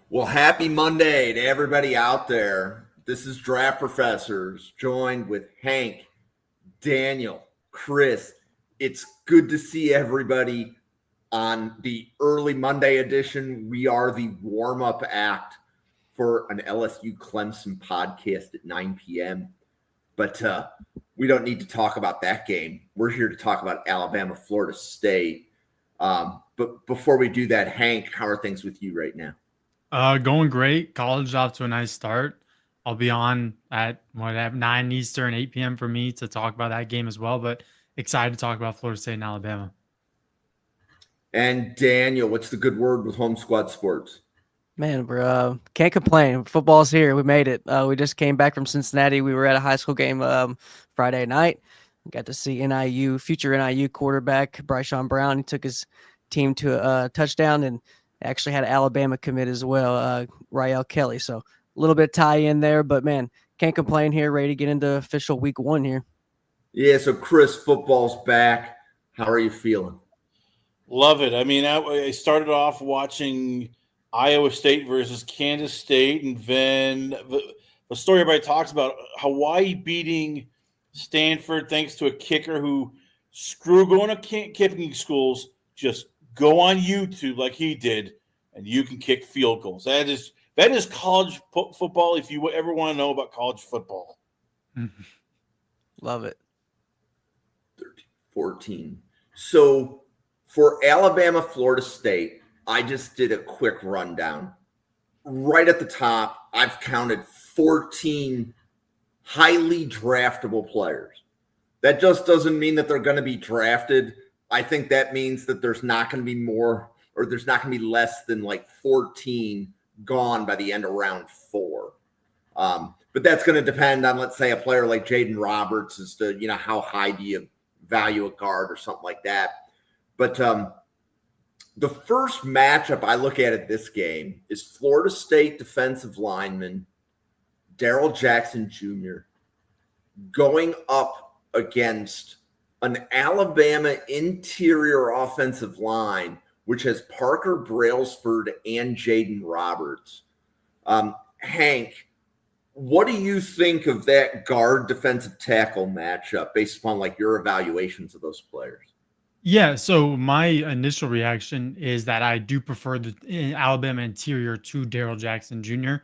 Well, happy Monday to everybody out there. This is Draft Professors, joined with Hank, Daniel, Chris. It's good to see everybody on the early Monday edition. We are the warm-up act for an LSU Clemson podcast at 9 p.m. But we don't need to talk about that game. We're here to talk about Alabama, Florida State. But before we do that, Hank, how are things with you right now? Going great. College is off to a nice start. I'll be on at 9 Eastern, 8 p.m. for me to talk about that game as well. But excited to talk about Florida State and Alabama. And Daniel, what's the good word with Home Squad Sports? Man, bro, can't complain. Football's here. We made it. We just came back from Cincinnati. We were at a high school game Friday night. Got to see future NIU quarterback Bryson Brown. He took his team to a touchdown and actually had an Alabama commit as well, Roydell Kelly. So a little bit tie in there, but man, can't complain here. Ready to get into official week 1 here. Yeah, so Chris, football's back. How are you feeling? Love it. I mean, I started off watching Iowa State versus Kansas State, and then the story everybody talks about, Hawaii beating Stanford thanks to a kicker who screw going to kicking schools, just go on YouTube like he did, and you can kick field goals. That is college football if you ever want to know about college football. Love it. 14. So for Alabama, Florida State, I just did a quick rundown. Right at the top, I've counted 14 highly draftable players. That just doesn't mean that they're going to be drafted. I think that means that there's not going to be more, or there's not going to be less than like 14 gone by the end of round 4. But that's going to depend on, let's say, a player like Jaeden Roberts as to, how high do you value a guard or something like that. But the first matchup I look at this game is Florida State defensive lineman Darrell Jackson Jr. going up against an Alabama interior offensive line, which has Parker Brailsford and Jaeden Roberts. Hank, what do you think of that guard defensive tackle matchup based upon like your evaluations of those players? Yeah, so my initial reaction is that I do prefer the Alabama interior to Darrell Jackson Jr.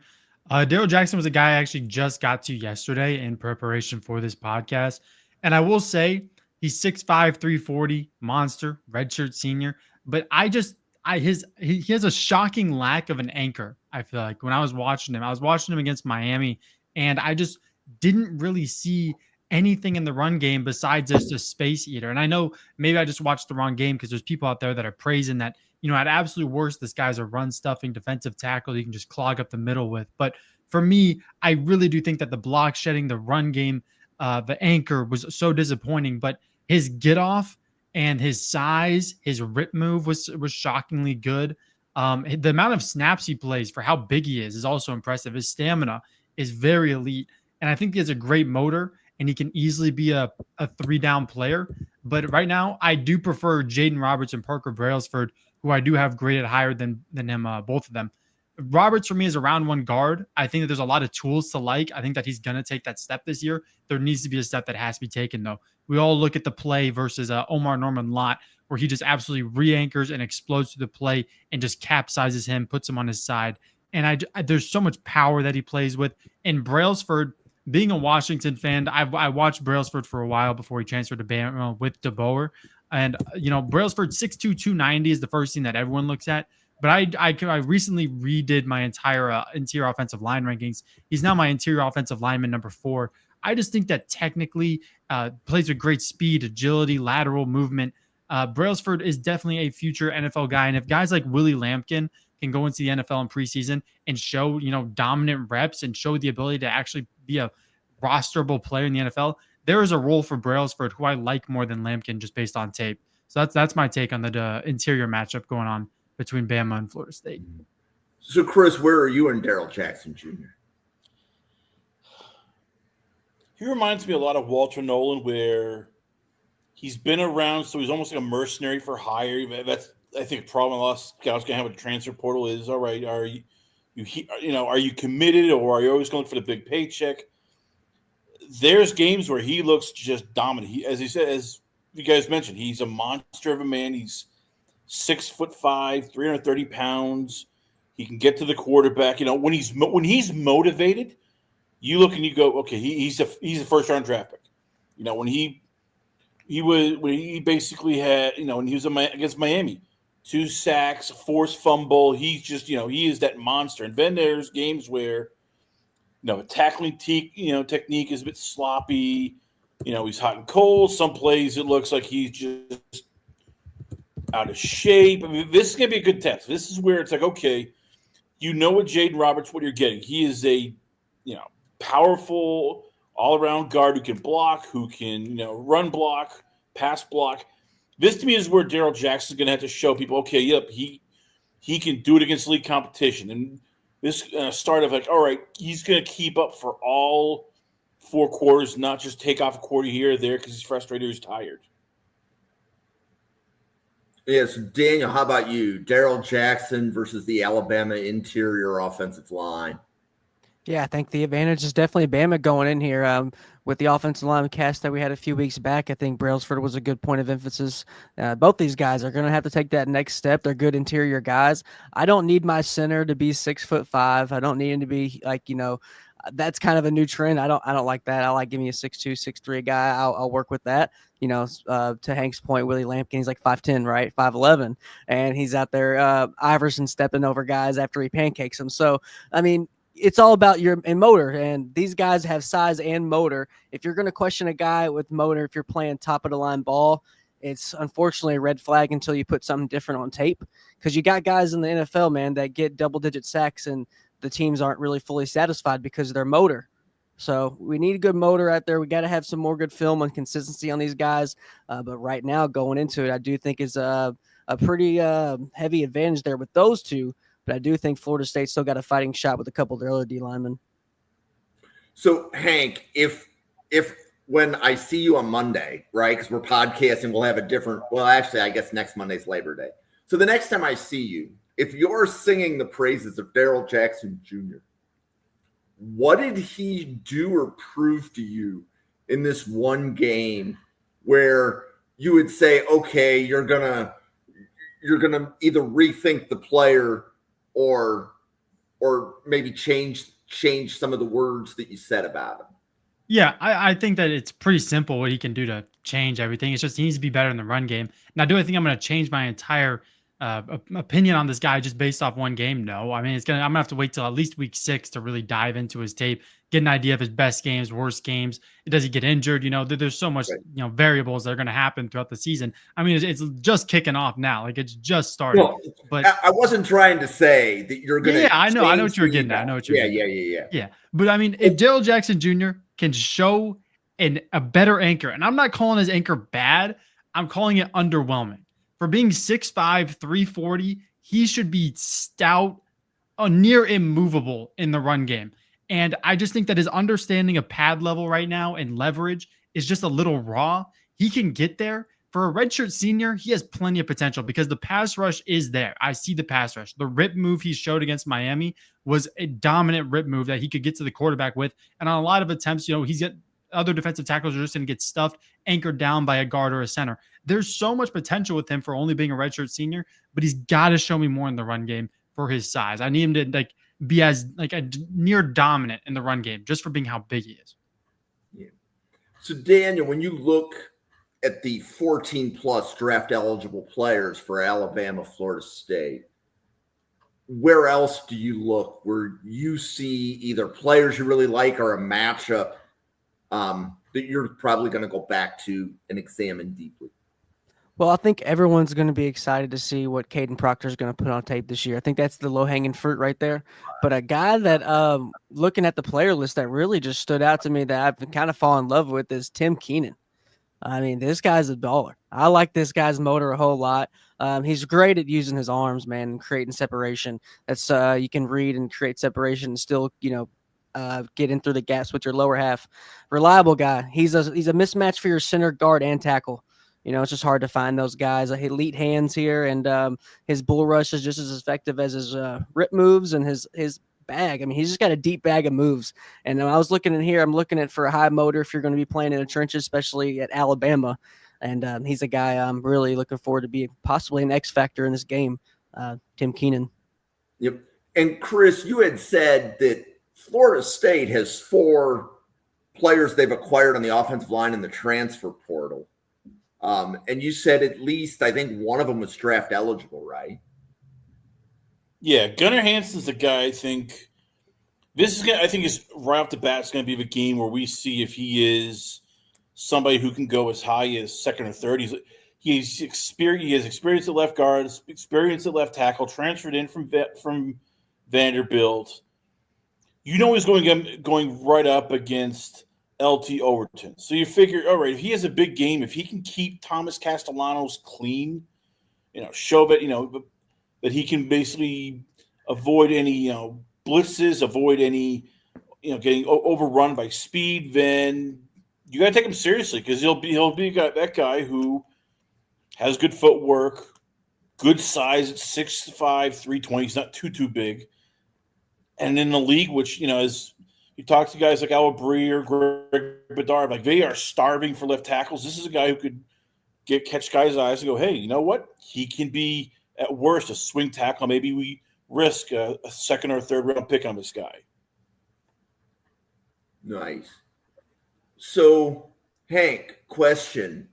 Darrell Jackson was a guy I actually just got to yesterday in preparation for this podcast. And I will say he's 6'5", 340, monster, redshirt senior. But he has a shocking lack of an anchor, I feel like. When I was watching him against Miami, and I just didn't really see anything in the run game besides just a space eater. And I know maybe I just watched the wrong game because there's people out there that are praising that, at absolute worst, this guy's a run stuffing defensive tackle you can just clog up the middle with. But for me, I really do think that the block shedding, the run game, the anchor was so disappointing. But his get off and his size, his rip move was shockingly good. The amount of snaps he plays for how big he is also impressive. His stamina is very elite. And I think he has a great motor, and he can easily be a 3-down player. But right now, I do prefer Jaeden Roberts and Parker Brailsford, who I do have graded higher than him, both of them. Roberts, for me, is a round 1 guard. I think that there's a lot of tools to like. I think that he's going to take that step this year. There needs to be a step that has to be taken, though. We all look at the play versus Omar Norman Lott, where he just absolutely re-anchors and explodes through the play and just capsizes him, puts him on his side. And there's so much power that he plays with. And Brailsford, being a Washington fan, I watched Brailsford for a while before he transferred to Bama with DeBoer. And, Brailsford 6'2", 290 is the first thing that everyone looks at. But I recently redid my entire interior offensive line rankings. He's now my interior offensive lineman number 4. I just think that technically plays with great speed, agility, lateral movement. Brailsford is definitely a future NFL guy. And if guys like Willie Lampkin can go into the NFL in preseason and show, dominant reps and show the ability to actually be a rosterable player in the NFL, there is a role for Brailsford, who I like more than Lampkin just based on tape. So that's my take on the interior matchup going on between Bama and Florida State. So, Chris, where are you in Darrell Jackson Jr.? He reminds me a lot of Walter Nolan, where he's been around, so he's almost like a mercenary for hire. That's, I think, a problem a lot of scouts can have with the transfer portal is, all right, you Are you committed, or are you always going for the big paycheck? There's games where he looks just dominant. As you guys mentioned, he's a monster of a man. He's 6'5", 330 pounds. He can get to the quarterback. When he's motivated, you look and you go, okay, he's a first round draft pick. When he basically had, when he was against Miami, 2 sacks, forced fumble. He's just, he is that monster. And then there's games where, tackling technique is a bit sloppy. He's hot and cold. Some plays it looks like he's just out of shape. I mean, this is going to be a good test. This is where it's like, okay, with Jaeden Roberts what you're getting. He is a, powerful all-around guard who can block, who can, run block, pass block. This to me is where Darrell Jackson's going to have to show people, okay, yep, he can do it against league competition. And this start of like, all right, he's going to keep up for all 4 quarters, not just take off a quarter here or there because he's frustrated or he's tired. Yeah, so Daniel, how about you? Darrell Jackson versus the Alabama interior offensive line. Yeah, I think the advantage is definitely Bama going in here. With the offensive line cast that we had a few weeks back, I think Brailsford was a good point of emphasis. Both these guys are going to have to take that next step. They're good interior guys. I don't need my center to be 6'5". I don't need him to be like, that's kind of a new trend. I don't like that. I like giving me a 6'2", 6'3" guy. I'll work with that. To Hank's point, Willie Lampkin, he's like 5'10", right? 5'11", and he's out there Iverson stepping over guys after he pancakes them. So, I mean, it's all about your motor, and these guys have size and motor. If you're going to question a guy with motor, if you're playing top of the line ball, it's unfortunately a red flag until you put something different on tape, because you got guys in the NFL, man, that get double-digit sacks, and the teams aren't really fully satisfied because of their motor. So we need a good motor out there. We got to have some more good film and consistency on these guys. But right now, going into it, I do think is a pretty heavy advantage there with those two. But I do think Florida State still got a fighting shot with a couple of their other D linemen. So, Hank, if when I see you on Monday, right, because we're podcasting, we'll have a different – well, actually, I guess next Monday's Labor Day. So the next time I see you, if you're singing the praises of Darrell Jackson Jr., what did he do or prove to you in this one game where you would say, okay, you're gonna either rethink the player or maybe change some of the words that you said about him? Yeah, I think that it's pretty simple what he can do to change everything. It's just he needs to be better in the run game. Now, do I think I'm going to change my entire opinion on this guy just based off one game? No. I mean, I'm gonna have to wait till at least week 6 to really dive into his tape, get an idea of his best games, worst games. Does he get injured? There's so much variables that are going to happen throughout the season. I mean, it's just kicking off now, like it's just started. Well, but I wasn't trying to say that you're going to. Yeah, I know what you were getting at. I know what you're getting at. Yeah. But I mean, if Darrell Jackson Jr. can show a better anchor, and I'm not calling his anchor bad, I'm calling it underwhelming. For being 6'5", 340, he should be stout, near immovable in the run game. And I just think that his understanding of pad level right now and leverage is just a little raw. He can get there. For a redshirt senior, he has plenty of potential because the pass rush is there. I see the pass rush. The rip move he showed against Miami was a dominant rip move that he could get to the quarterback with. And on a lot of attempts, he's got other defensive tackles are just going to get stuffed, anchored down by a guard or a center. There's so much potential with him for only being a redshirt senior, but he's got to show me more in the run game for his size. I need him to be as a near dominant in the run game just for being how big he is. Yeah. So Daniel, when you look at the 14 plus draft eligible players for Alabama, Florida State, where else do you look where you see either players you really like or a matchup that you're probably going to go back to and examine deeply? Well, I think everyone's going to be excited to see what Kadyn Proctor is going to put on tape this year. I think that's the low-hanging fruit right there. But a guy that, looking at the player list, that really just stood out to me that I've been kind of fallen in love with is Tim Keenan. I mean, this guy's a baller. I like this guy's motor a whole lot. He's great at using his arms, man, and creating separation. That's you can read and create separation and still, get in through the gaps with your lower half. Reliable guy. He's a mismatch for your center, guard, and tackle. It's just hard to find those guys. Elite hands here, and his bull rush is just as effective as his rip moves, and his bag. I mean, he's just got a deep bag of moves. And when I was looking in here, I'm looking at for a high motor if you're going to be playing in the trenches, especially at Alabama. And he's a guy I'm really looking forward to be possibly an X factor in this game, Tim Keenan. Yep. And Chris, you had said that Florida State has 4 players they've acquired on the offensive line in the transfer portal. And you said at least, I think one of them was draft eligible, right? Yeah, Gunnar Hansen's the guy. I think is right off the bat. It's going to be the game where we see if he is somebody who can go as high as second or third. He has experience at left guard, experience at left tackle, transferred in from Vanderbilt. You know he's going right up against LT Overton. So you figure, all right, if he has a big game, if he can keep Thomas Castellanos clean, show that, that he can basically avoid any, blitzes, avoid any, getting overrun by speed, then you got to take him seriously because he'll be that guy who has good footwork, good size at 6'5", 320. He's not too big. And in the league, which, as you talk to guys like Al Bree or Greg Bedard, like they are starving for left tackles. This is a guy who could catch guys' eyes and go, hey, you know what? He can be, at worst, a swing tackle. Maybe we risk a second or third round pick on this guy. Nice. So, Hank, question.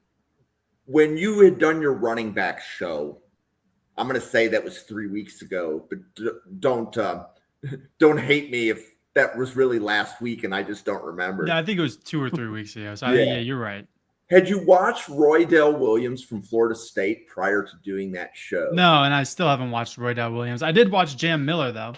When you had done your running back show, I'm going to say that was 3 weeks ago, but don't hate me if that was really last week and I just don't remember. Yeah, I think it was 2 or 3 weeks ago. So Yeah. You're right. Had you watched Roydell Williams from Florida State prior to doing that show? No, and I still haven't watched Roydell Williams. I did watch Jam Miller, though.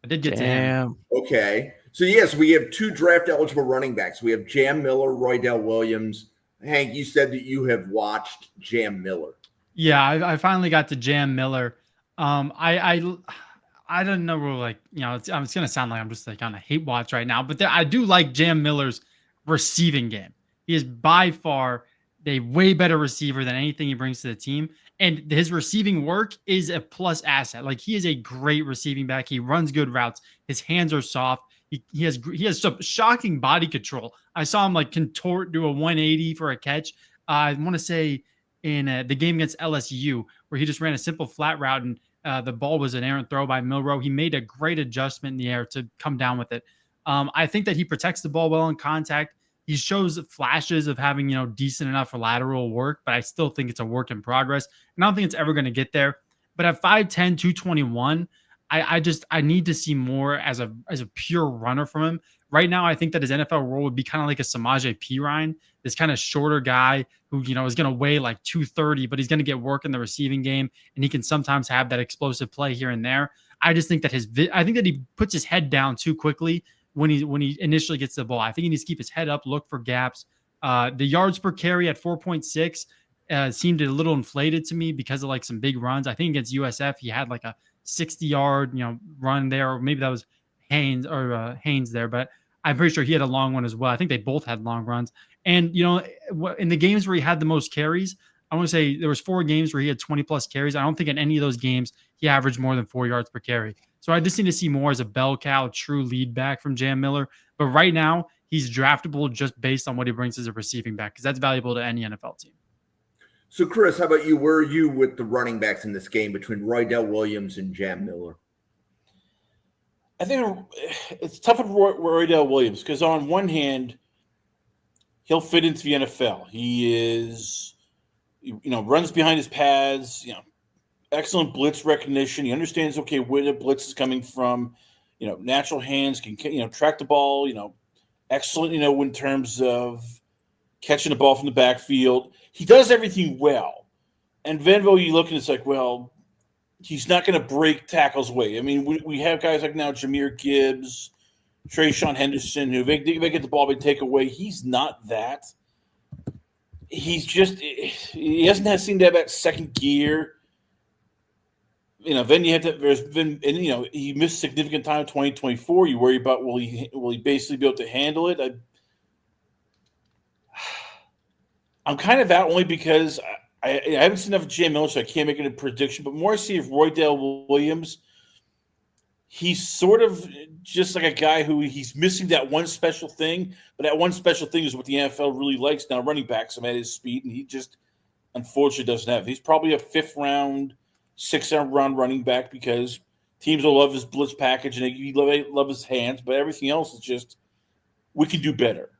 I did get to him. Okay. So, yes, we have 2 draft-eligible running backs. We have Jam Miller, Roydell Williams. Hank, you said that you have watched Jam Miller. Yeah, I finally got to Jam Miller. I don't know, like, it's going to sound like I'm just like on a hate watch right now, but I do like Jam Miller's receiving game. He is by far a way better receiver than anything he brings to the team. And his receiving work is a plus asset. Like, he is a great receiving back. He runs good routes. His hands are soft. He has some shocking body control. I saw him like contort, do a 180 for a catch. I want to say in the game against LSU where he just ran a simple flat route and the ball was an errant throw by Milroe. He made a great adjustment in the air to come down with it. I think that he protects the ball well in contact. He shows flashes of having, decent enough lateral work, but I still think it's a work in progress. And I don't think it's ever going to get there. But at 5'10", 221, I need to see more as a pure runner from him. Right now, I think that his NFL role would be kind of like a Samaje Perine, this kind of shorter guy who, is going to weigh like 230, but he's going to get work in the receiving game, and he can sometimes have that explosive play here and there. I just think that he puts his head down too quickly when he initially gets the ball. I think he needs to keep his head up, look for gaps. The yards per carry at 4.6 seemed a little inflated to me because of like some big runs. I think against USF, he had like a 60-yard, run there, or maybe that was Haynes there, but I'm pretty sure he had a long one as well. I think they both had long runs. And, in the games where he had the most carries, I want to say there was 4 games where he had 20 plus carries. I don't think in any of those games he averaged more than 4 yards per carry. So I just need to see more as a bell cow, true lead back from Jam Miller. But right now he's draftable just based on what he brings as a receiving back, because that's valuable to any NFL team. So, Chris, how about you? Where are you with the running backs in this game between Roydell Williams and Jam Miller? I think it's tough with Roydell Williams because on one hand, he'll fit into the NFL. He is, runs behind his pads, excellent blitz recognition. He understands, where the blitz is coming from, natural hands, can, track the ball, excellent, in terms of catching the ball from the backfield. He does everything well. And Venvo, you look and it's like, well, he's not going to break tackles away. I mean, we have guys like now Jahmyr Gibbs, Trayshawn Henderson, who they get the ball, they take away. He's not that. He's just – he hasn't seemed to have that second gear. Then you have to – there's been – and, he missed significant time in 2024. You worry about will he basically be able to handle it? I'm kind of out only because I haven't seen enough of Jam Miller, so I can't make a prediction. But more I see of Roydell Williams, he's sort of just like a guy who he's missing that one special thing, but that one special thing is what the NFL really likes now, running backs him at his speed, and he just unfortunately doesn't have. He's probably a 5th round, 6th round running back because teams will love his blitz package and he love his hands, but everything else is just we can do better.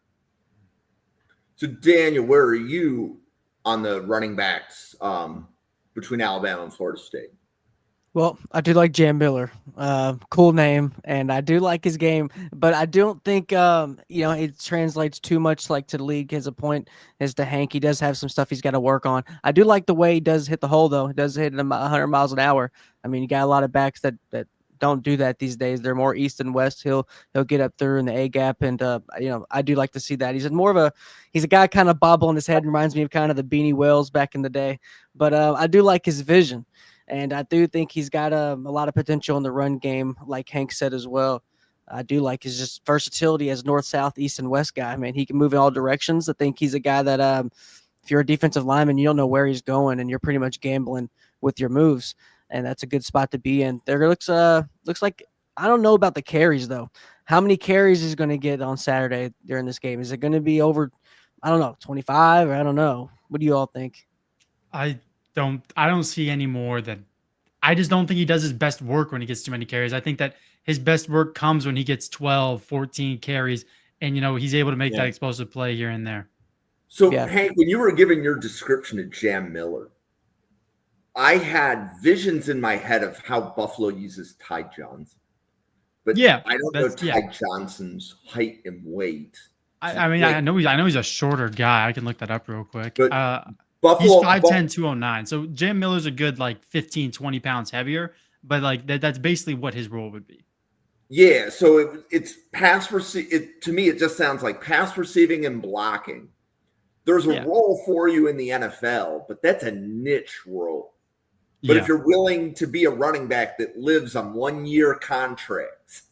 So, Daniel, where are you on the running backs between Alabama and Florida State? Well, I do like Jam Miller. Cool name, and I do like his game, but I don't think it translates too much like to the league as a point as to Hank. He does have some stuff he's got to work on. I do like the way he does hit the hole, though. He does hit 100 miles an hour. I mean, you got a lot of backs that don't do that these days. They're more east and west. He'll get up through in the A gap, and I do like to see that. He's a guy kind of bobbling his head. Reminds me of kind of the Beanie Wells back in the day, but I do like his vision. And I do think he's got a lot of potential in the run game, like Hank said as well. I do like his just versatility as north, south, east, and west guy. I mean, he can move in all directions. I think he's a guy that if you're a defensive lineman, you don't know where he's going, and you're pretty much gambling with your moves. And that's a good spot to be in. There looks like I don't know about the carries, though. How many carries is he going to get on Saturday during this game? Is it going to be over, 25? Or I don't know. What do you all think? I don't see any more than I just don't think he does his best work when he gets too many carries. I think that his best work comes when he gets 12, 14 carries and he's able to make that explosive play here and there. So Hank, when you were giving your description of Jam Miller, I had visions in my head of how Buffalo uses Ty Johnson. But I don't know Ty Johnson's height and weight. I know he's a shorter guy. I can look that up real quick. But Buffalo, he's 5'10", 209. So Jam Miller's a good 15, 20 pounds heavier, but that's basically what his role would be. Yeah, so it's pass to me, it just sounds like pass receiving and blocking. There's a role for you in the NFL, but that's a niche role. But if you're willing to be a running back that lives on 1-year contracts,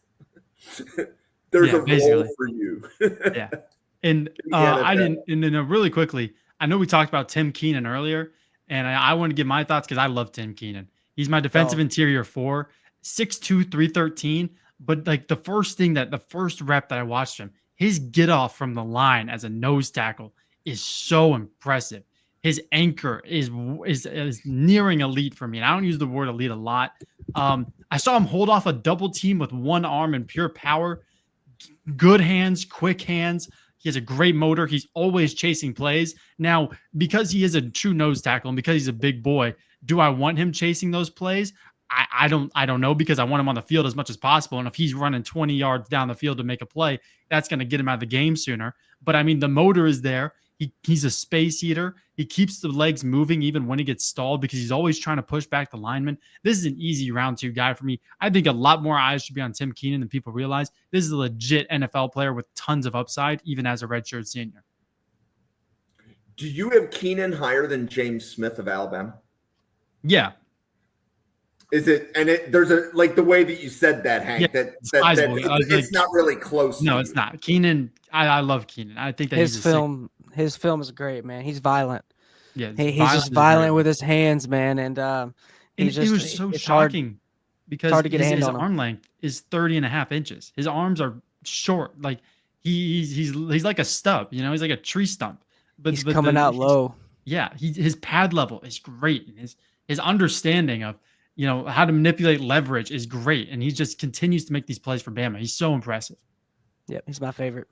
there's a role for you. And really quickly, I know we talked about Tim Keenan earlier, and I want to give my thoughts because I love Tim Keenan. He's my defensive interior 4, 6'2", 313. But the first rep that I watched him, his get off from the line as a nose tackle is so impressive. His anchor is nearing elite for me. And I don't use the word elite a lot. I saw him hold off a double team with one arm and pure power. Good hands, quick hands. He has a great motor. He's always chasing plays. Now, because he is a true nose tackle and because he's a big boy, do I want him chasing those plays? I don't know, because I want him on the field as much as possible. And if he's running 20 yards down the field to make a play, that's going to get him out of the game sooner. But I mean, the motor is there. He's a space eater. He keeps the legs moving even when he gets stalled because he's always trying to push back the lineman. This is an easy round 2 guy for me. I think a lot more eyes should be on Tim Keenan than people realize. This is a legit NFL player with tons of upside, even as a redshirt senior. Do you have Keenan higher than James Smith of Alabama? Yeah. Is it? And there's the way that you said that, Hank. It's not really close. No, it's not. Keenan, I love Keenan. I think that his film is great, man. He's violent. Yeah, he's just violent with his hands, man. And it was so shocking because his arm length is 30.5 inches. His arms are short. Like he's like a stub. He's like a tree stump. But he's coming out low. Yeah, his pad level is great, and his understanding of how to manipulate leverage is great, and he just continues to make these plays for Bama. He's so impressive. Yeah, he's my favorite.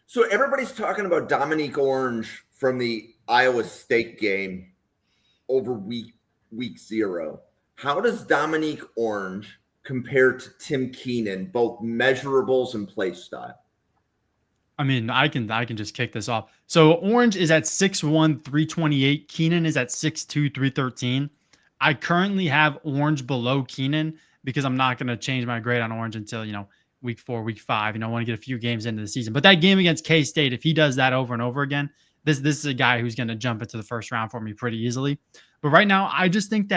So everybody's talking about Dominique Orange from the Iowa State game over week 0. How does Dominique Orange compare to Tim Keenan, both measurables and play style? I mean, I can just kick this off. So Orange is at 6'1", 328. Keenan is at 6'2", 313. I currently have Orange below Keenan because I'm not going to change my grade on Orange until, week 4, week 5. I want to get a few games into the season. But that game against K-State, if he does that over and over again, this is a guy who's going to jump into the first round for me pretty easily. But right now, I just think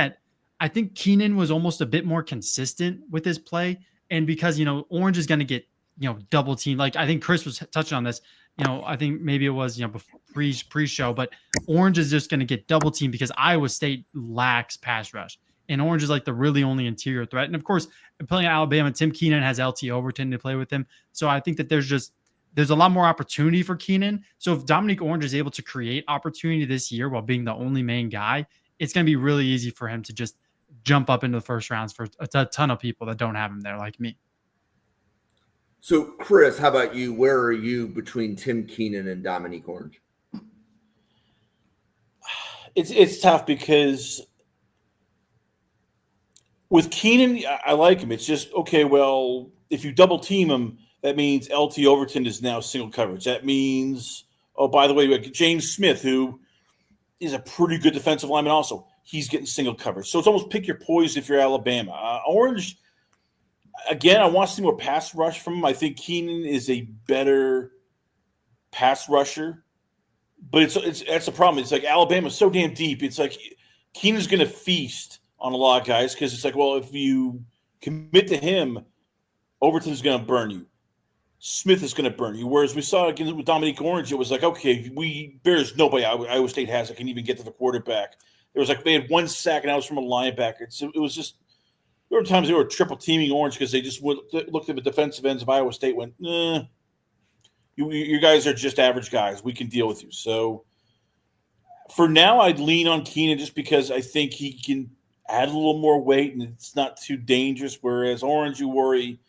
Keenan was almost a bit more consistent with his play. And because, Orange is going to get, double team. Like I think Chris was touching on this. I think maybe it was, pre-show, but Orange is just going to get double teamed because Iowa State lacks pass rush. and Orange is like the really only interior threat. And of course, playing at Alabama, Tim Keenan has LT Overton to play with him. So I think that there's a lot more opportunity for Keenan. So if Dominique Orange is able to create opportunity this year while being the only main guy, it's going to be really easy for him to just jump up into the first rounds for a ton of people that don't have him there, like me. So, Chris, how about you? Where are you between Tim Keenan and Dominique Orange? It's tough because with Keenan, I like him. It's just, okay, well, if you double team him, that means LT Overton is now single coverage. That means, oh, by the way, we have James Smith, who is a pretty good defensive lineman also. He's getting single coverage. So it's almost pick your poison if you're Alabama. Orange, again, I want to see more pass rush from him. I think Keenan is a better pass rusher. But that's the problem. It's like Alabama's so damn deep. It's like Keenan's going to feast on a lot of guys because it's like, well, if you commit to him, Overton's going to burn you. Smith is going to burn you. Whereas we saw again with Dominique Orange, it was like, okay, there's nobody Iowa State has that can even get to the quarterback. It was like they had one sack and that was from a linebacker. It was just there were times they were triple teaming Orange because they just looked at the defensive ends of Iowa State, went, you guys are just average guys. We can deal with you. So for now, I'd lean on Keenan just because I think he can add a little more weight and it's not too dangerous. Whereas Orange, you worry,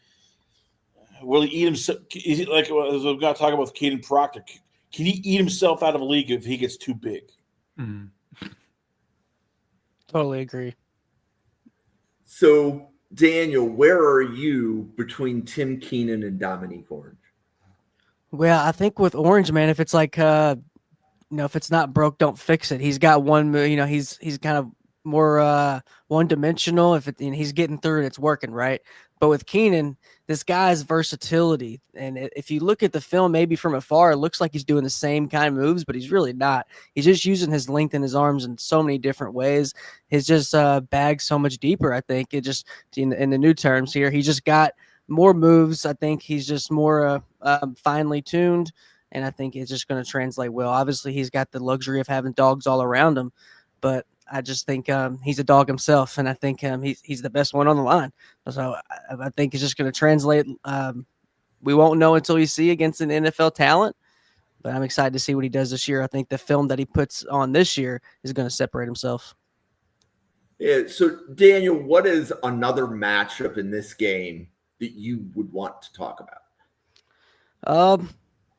will he eat himself? Like as we're going to talk about Kadyn Proctor, can he eat himself out of a league if he gets too big? Totally agree. So, Daniel, where are you between Tim Keenan and Dominique Orange? Well, I think with Orange, man, if it's like, if it's not broke, don't fix it. He's got one, he's kind of more one-dimensional. And he's getting through it, it's working, right? But with Keenan, this guy's versatility. And if you look at the film, maybe from afar, it looks like he's doing the same kind of moves, but he's really not. He's just using his length in his arms in so many different ways. His just bag so much deeper, I think. It just, in the new terms here, he just got more moves. I think he's just more finely tuned, and I think it's just going to translate well. Obviously, he's got the luxury of having dogs all around him, but I just think he's a dog himself, and I think he's the best one on the line. So I think it's just going to translate. We won't know until we see against an NFL talent, but I'm excited to see what he does this year. I think the film that he puts on this year is going to separate himself. Yeah. So, Daniel, what is another matchup in this game that you would want to talk about?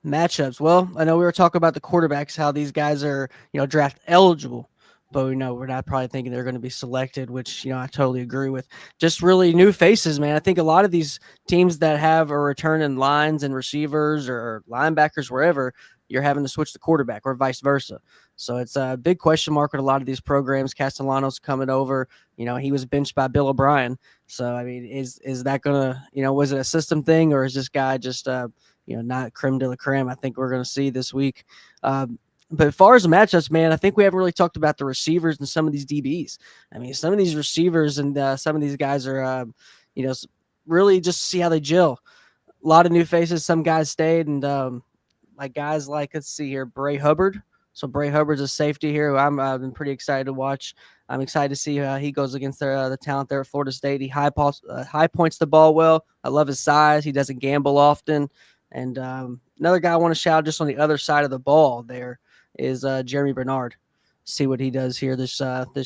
Matchups. Well, I know we were talking about the quarterbacks, how these guys are, draft eligible, but we know we're not probably thinking they're going to be selected, which, I totally agree with. Just really new faces, man. I think a lot of these teams that have a return in lines and receivers or linebackers, wherever, you're having to switch the quarterback or vice versa. So it's a big question mark with a lot of these programs. Castellanos coming over, he was benched by Bill O'Brien. So, I mean, is that going to, was it a system thing or is this guy just, not creme de la creme? I think we're going to see this week. But as far as the matchups, man, I think we haven't really talked about the receivers and some of these DBs. I mean, some of these receivers and some of these guys are, really just see how they gel. A lot of new faces. Some guys stayed, and like guys like, let's see here, Bray Hubbard. So Bray Hubbard's a safety here who I've been pretty excited to watch. I'm excited to see how he goes against the talent there at Florida State. He high points the ball well. I love his size. He doesn't gamble often. And another guy I want to shout just on the other side of the ball there is Jeremy Bernard. See what he does here this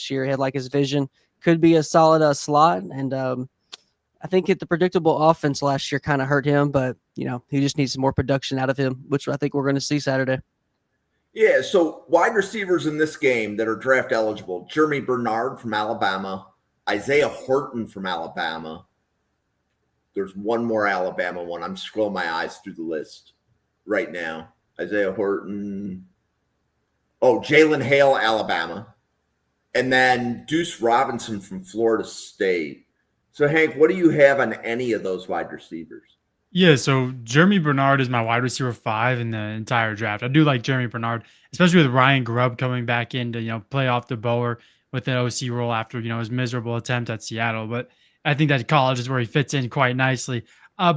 year. He had like his vision. Could be a solid slot. And I think the predictable offense last year kind of hurt him, but, he just needs some more production out of him, which I think we're going to see Saturday. Yeah, so wide receivers in this game that are draft eligible: Jeremy Bernard from Alabama, Isaiah Horton from Alabama. There's one more Alabama one. I'm scrolling my eyes through the list right now. Isaiah Horton. Oh, Jalen Hale, Alabama. And then Duce Robinson from Florida State. So, Hank, what do you have on any of those wide receivers? Yeah, so Jeremy Bernard is my wide receiver 5 in the entire draft. I do like Jeremy Bernard, especially with Ryan Grubb coming back in to, play off the Bower with an OC role after, his miserable attempt at Seattle. But I think that college is where he fits in quite nicely.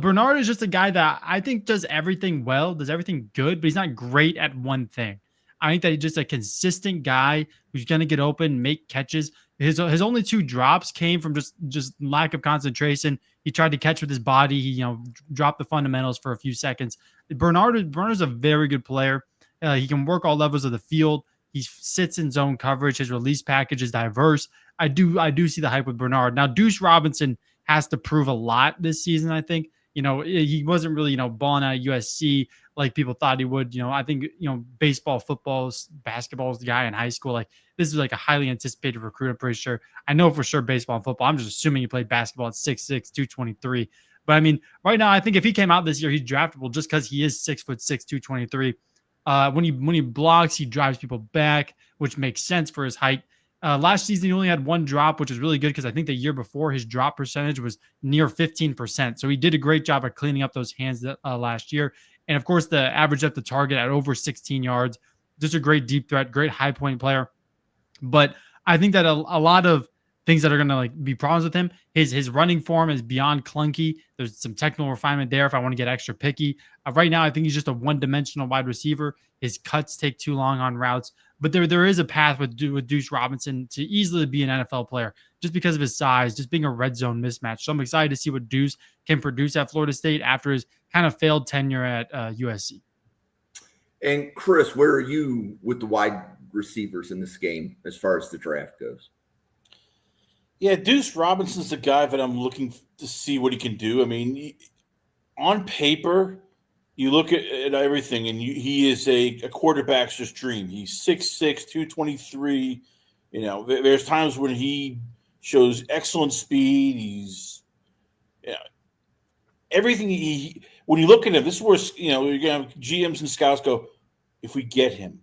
Bernard is just a guy that I think does everything well, does everything good, but he's not great at one thing. I think that he's just a consistent guy who's going to get open, make catches. His only 2 drops came from just lack of concentration. He tried to catch with his body. He dropped the fundamentals for a few seconds. Bernard's a very good player. He can work all levels of the field. He sits in zone coverage. His release package is diverse. I do see the hype with Bernard. Now, Duce Robinson has to prove a lot this season, I think. He wasn't really, balling out of USC like people thought he would. I think, baseball, football, basketball is the guy in high school. Like, this is like a highly anticipated recruit, I'm pretty sure. I know for sure baseball and football. I'm just assuming he played basketball at 6'6", 223. But I mean, right now, I think if he came out this year, he's draftable just because he is 6'6", 223. When he blocks, he drives people back, which makes sense for his height. Last season, he only had 1 drop, which is really good because I think the year before his drop percentage was near 15%. So he did a great job of cleaning up those hands last year. And of course, the average at the target at over 16 yards. Just a great deep threat, great high point player. But I think that a lot of things that are going to be problems with him, his running form is beyond clunky. There's some technical refinement there if I want to get extra picky. Right now, I think he's just a one-dimensional wide receiver. His cuts take too long on routes. But there is a path with Duce Robinson to easily be an NFL player just because of his size, just being a red zone mismatch. So I'm excited to see what Duce can produce at Florida State after his kind of failed tenure at USC. And Chris, where are you with the wide receivers in this game as far as the draft goes? Yeah, Duce Robinson's the guy that I'm looking to see what he can do. I mean, on paper, you look at everything, and he is a quarterback's just dream. He's 6'6", 223. There's times when he shows excellent speed. He's everything. When you look at him, this is where you're going to have GMs and scouts go, if we get him,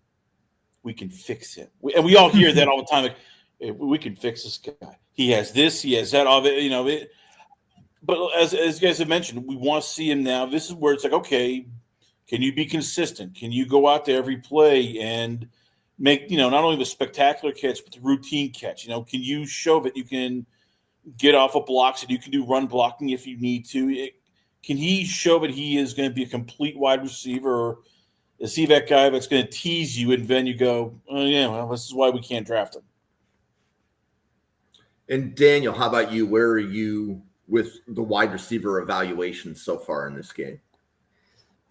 we can fix him. And we all hear that all the time. Like, hey, we can fix this guy. He has this. He has that. All of it. But as you guys have mentioned, we want to see him now. This is where it's like, okay, can you be consistent? Can you go out there every play and make, not only the spectacular catch, but the routine catch? Can you show that you can get off of blocks and you can do run blocking if you need to? Can he show that he is going to be a complete wide receiver, or is he that guy that's going to tease you and then you go, oh, yeah, well, this is why we can't draft him? And Daniel, how about you? Where are you with the wide receiver evaluation so far in this game?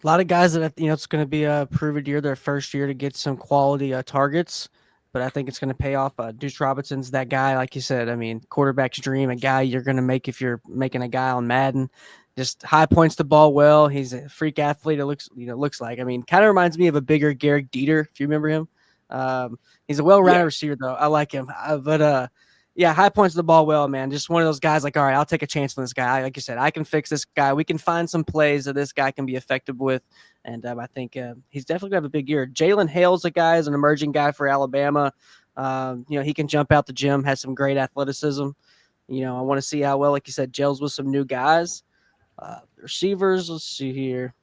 A lot of guys that, it's going to be a proven year, their first year to get some quality targets, but I think it's going to pay off. Duce Robinson's that guy, like you said. I mean, quarterback's dream, a guy you're going to make if you're making a guy on Madden. Just high points the ball well. He's a freak athlete. It looks like. I mean, kind of reminds me of a bigger Garrett Dieter, if you remember him. He's a well-rounded receiver, though. I like him. Yeah, high points the ball well, man. Just one of those guys like, all right, I'll take a chance on this guy. Like you said, I can fix this guy. We can find some plays that this guy can be effective with. And I think he's definitely going to have a big year. Jalen Hale's a guy, is an emerging guy for Alabama. He can jump out the gym, has some great athleticism. I want to see how well, like you said, gels with some new guys. Receivers, let's see here.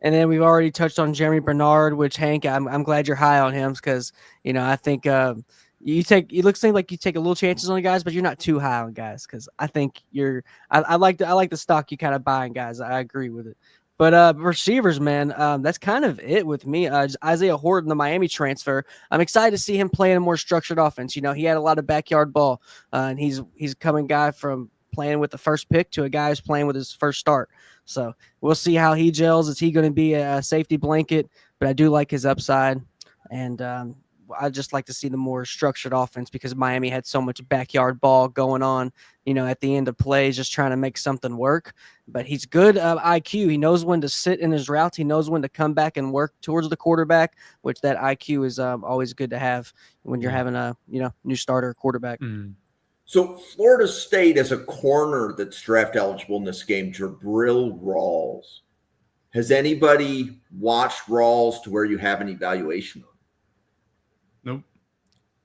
And then we've already touched on Germie Bernard, which, Hank, I'm glad you're high on him because, I think it looks like you take a little chances on the guys, but you're not too high on guys because I think I like the stock you kind of buy in guys. I agree with it. But receivers, man, that's kind of it with me. Isaiah Horton, the Miami transfer, I'm excited to see him play in a more structured offense. He had a lot of backyard ball, and he's coming guy from playing with the first pick to a guy who's playing with his first start. So we'll see how he gels. Is he going to be a safety blanket? But I do like his upside, and I just like to see the more structured offense because Miami had so much backyard ball going on, at the end of plays, just trying to make something work. But he's good IQ. He knows when to sit in his routes. He knows when to come back and work towards the quarterback, which that IQ is always good to have when you're having a new starter quarterback. Mm. So Florida State has a corner that's draft eligible in this game, Rawls. Has anybody watched Rawls to where you have an evaluation on? Nope.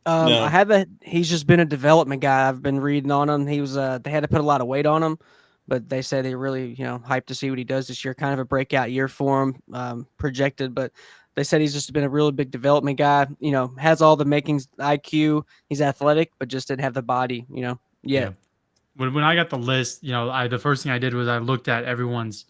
No. I haven't. He's just been a development guy. I've been reading on him. He was. They had to put a lot of weight on him, but they say they really, hyped to see what he does this year. Kind of a breakout year for him, projected. But they said he's just been a really big development guy. Has all the makings, IQ. He's athletic, but just didn't have the body. Yeah. When I got the list, the first thing I did was I looked at everyone's,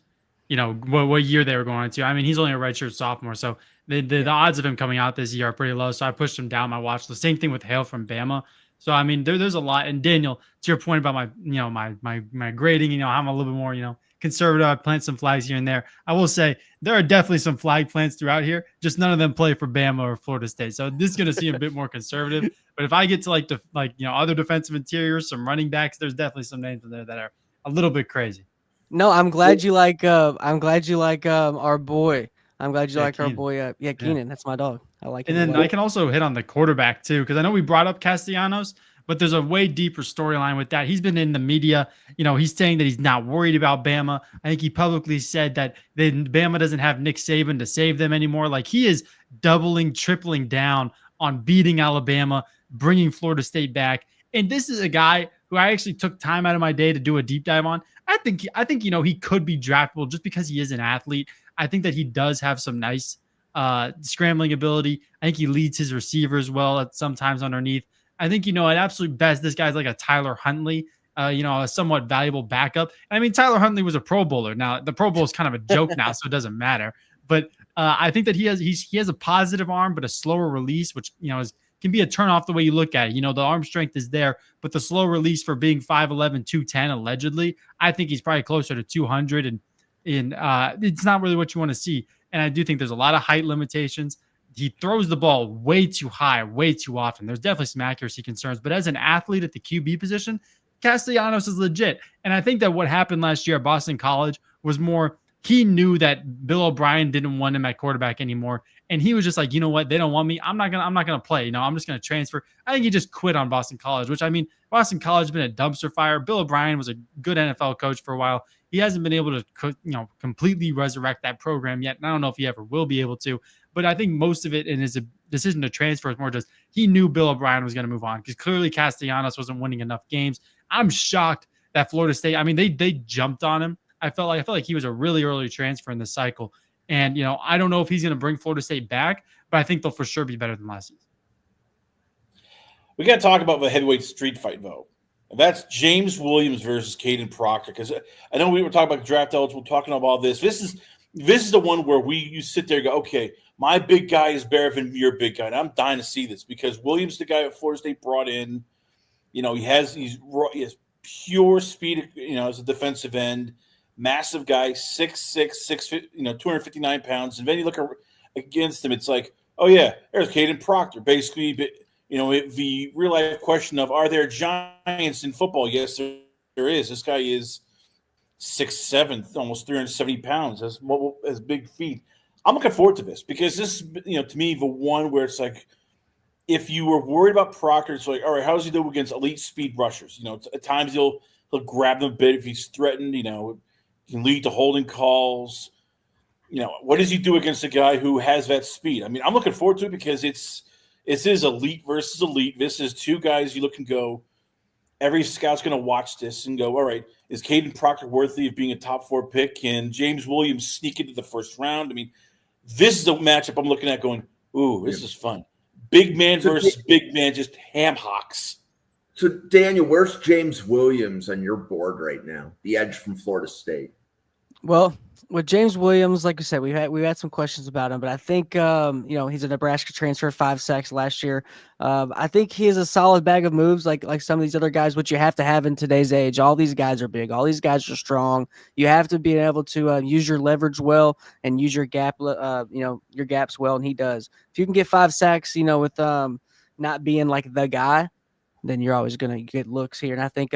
what year they were going to. I mean, he's only a redshirt sophomore, so the odds of him coming out this year are pretty low. So I pushed him down my watch list. Same thing with Hale from Bama. So I mean, there's a lot. And Daniel, to your point about my grading, I'm a little bit more conservative. I plant some flags here and there. I will say there are definitely some flag plants throughout here. Just none of them play for Bama or Florida State. So this is going to seem a bit more conservative. But if I get to other defensive interiors, some running backs, there's definitely some names in there that are a little bit crazy. No, I'm glad you like. I'm glad you like our boy. I'm glad you like Keenan. our boy. Keenan. That's my dog. I like him. And then I can also hit on the quarterback too, because I know we brought up Castellanos, but there's a way deeper storyline with that. He's been in the media. He's saying that he's not worried about Bama. I think he publicly said that Bama doesn't have Nick Saban to save them anymore. Like, he is doubling, tripling down on beating Alabama, bringing Florida State back. And this is a guy who I actually took time out of my day to do a deep dive on. I think he could be draftable just because he is an athlete. I think that he does have some nice scrambling ability. I think he leads his receivers well at sometimes underneath. I think, at absolute best, this guy's like a Tyler Huntley, a somewhat valuable backup. I mean, Tyler Huntley was a Pro Bowler. Now, the Pro Bowl is kind of a joke now, so it doesn't matter. But I think that he has a positive arm, but a slower release, which, can be a turn off the way you look at it. The arm strength is there, but the slow release for being 5'11", 210, allegedly, I think he's probably closer to 200, and it's not really what you want to see. And I do think there's a lot of height limitations. He throws the ball way too high, way too often. There's definitely some accuracy concerns, but as an athlete at the QB position, Castellanos is legit. And I think that what happened last year at Boston College was more, he knew that Bill O'Brien didn't want him at quarterback anymore. And he was just like, you know what? They don't want me. I'm not going to play. I'm just going to transfer. I think he just quit on Boston College, which, I mean, Boston College has been a dumpster fire. Bill O'Brien was a good NFL coach for a while. He hasn't been able to, completely resurrect that program yet. And I don't know if he ever will be able to. But I think most of it in his decision to transfer is more just he knew Bill O'Brien was going to move on, because clearly Castellanos wasn't winning enough games. I'm shocked that Florida State, I mean, they jumped on him. I felt like he was a really early transfer in the cycle. And, I don't know if he's going to bring Florida State back, but I think they'll for sure be better than last season. We got to talk about the heavyweight street fight, though. That's James Williams versus Kadyn Proctor, because I know we were talking about draft eligible, talking about this. This is the one where you sit there and go, okay, my big guy is better than your big guy. And I'm dying to see this, because Williams, the guy at Florida State brought in, he has pure speed, as a defensive end, massive guy, 6'6", 259 pounds. And then you look against him, it's like, oh yeah, there's Kadyn Proctor. Basically, the real life question of, are there giants in football? Yes, there is. This guy is 6'7", almost 370 pounds, has big feet. I'm looking forward to this, because this is, to me, the one where it's like, if you were worried about Proctor, it's like, all right, how does he do against elite speed rushers? At times he'll grab them a bit if he's threatened, he can lead to holding calls. What does he do against a guy who has that speed? I mean, I'm looking forward to it, because it's elite versus elite. This is two guys you look and go, every scout's going to watch this and go, all right, is Kadyn Proctor worthy of being a top 4 pick? Can James Williams sneak into the first round? I mean, this is a matchup I'm looking at going, ooh, this is fun. Big man versus big man, just ham hocks. So, Daniel, where's James Williams on your board right now? The edge from Florida State. Well, with James Williams, like you said, we had some questions about him, but I think he's a Nebraska transfer, 5 sacks last year. I think he is a solid bag of moves, like some of these other guys, which you have to have in today's age. All these guys are big. All these guys are strong. You have to be able to use your leverage well and use your gaps well, and he does. If you can get 5 sacks, with not being like the guy, then you're always going to get looks here. And I think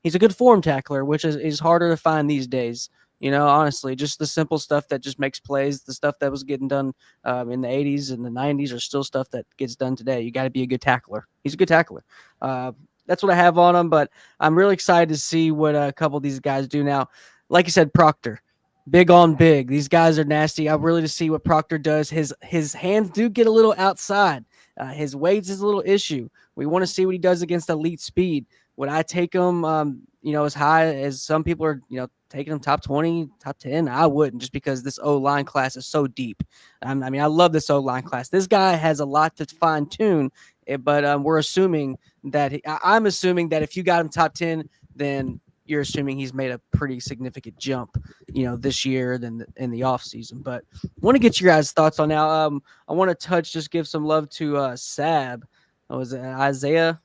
he's a good form tackler, which is harder to find these days. Honestly, just the simple stuff that just makes plays, the stuff that was getting done in the 80s and the 90s are still stuff that gets done today. You got to be a good tackler. He's a good tackler. That's what I have on him, but I'm really excited to see what a couple of these guys do now. Like you said, Proctor, big on big. These guys are nasty. I'm really to see what Proctor does. His hands do get a little outside. His weight is a little issue. We want to see what he does against elite speed. Would I take him, as high as some people are, taking him top 20, top 10? I wouldn't, just because this O-line class is so deep. I love this O-line class. This guy has a lot to fine tune, but I'm assuming that if you got him top 10, then you're assuming he's made a pretty significant jump, this year than in the offseason. But I want to get your guys' thoughts on now. I want to give some love to Sabb. Was it Isaiah?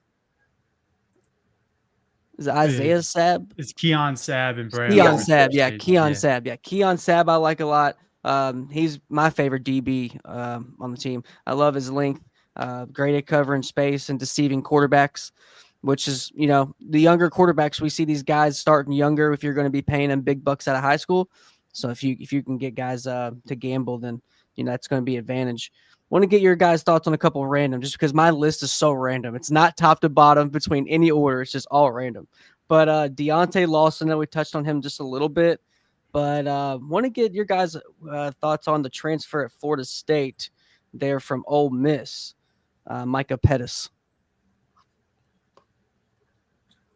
Is it Isaiah Sabb? It's Keon, Sabb, and Bray. Keon Sabb, yeah. Keon Sabb, yeah. Keon Sabb, I like a lot. He's my favorite DB on the team. I love his length, great at covering space and deceiving quarterbacks, which is, the younger quarterbacks, we see these guys starting younger if you're going to be paying them big bucks out of high school. So if you can get guys to gamble, then, that's going to be an advantage. Want to get your guys' thoughts on a couple of random, just because my list is so random. It's not top to bottom between any order. It's just all random. But Deontae Lawson, we touched on him just a little bit. But want to get your guys' thoughts on the transfer at Florida State there from Ole Miss, Micah Pettus.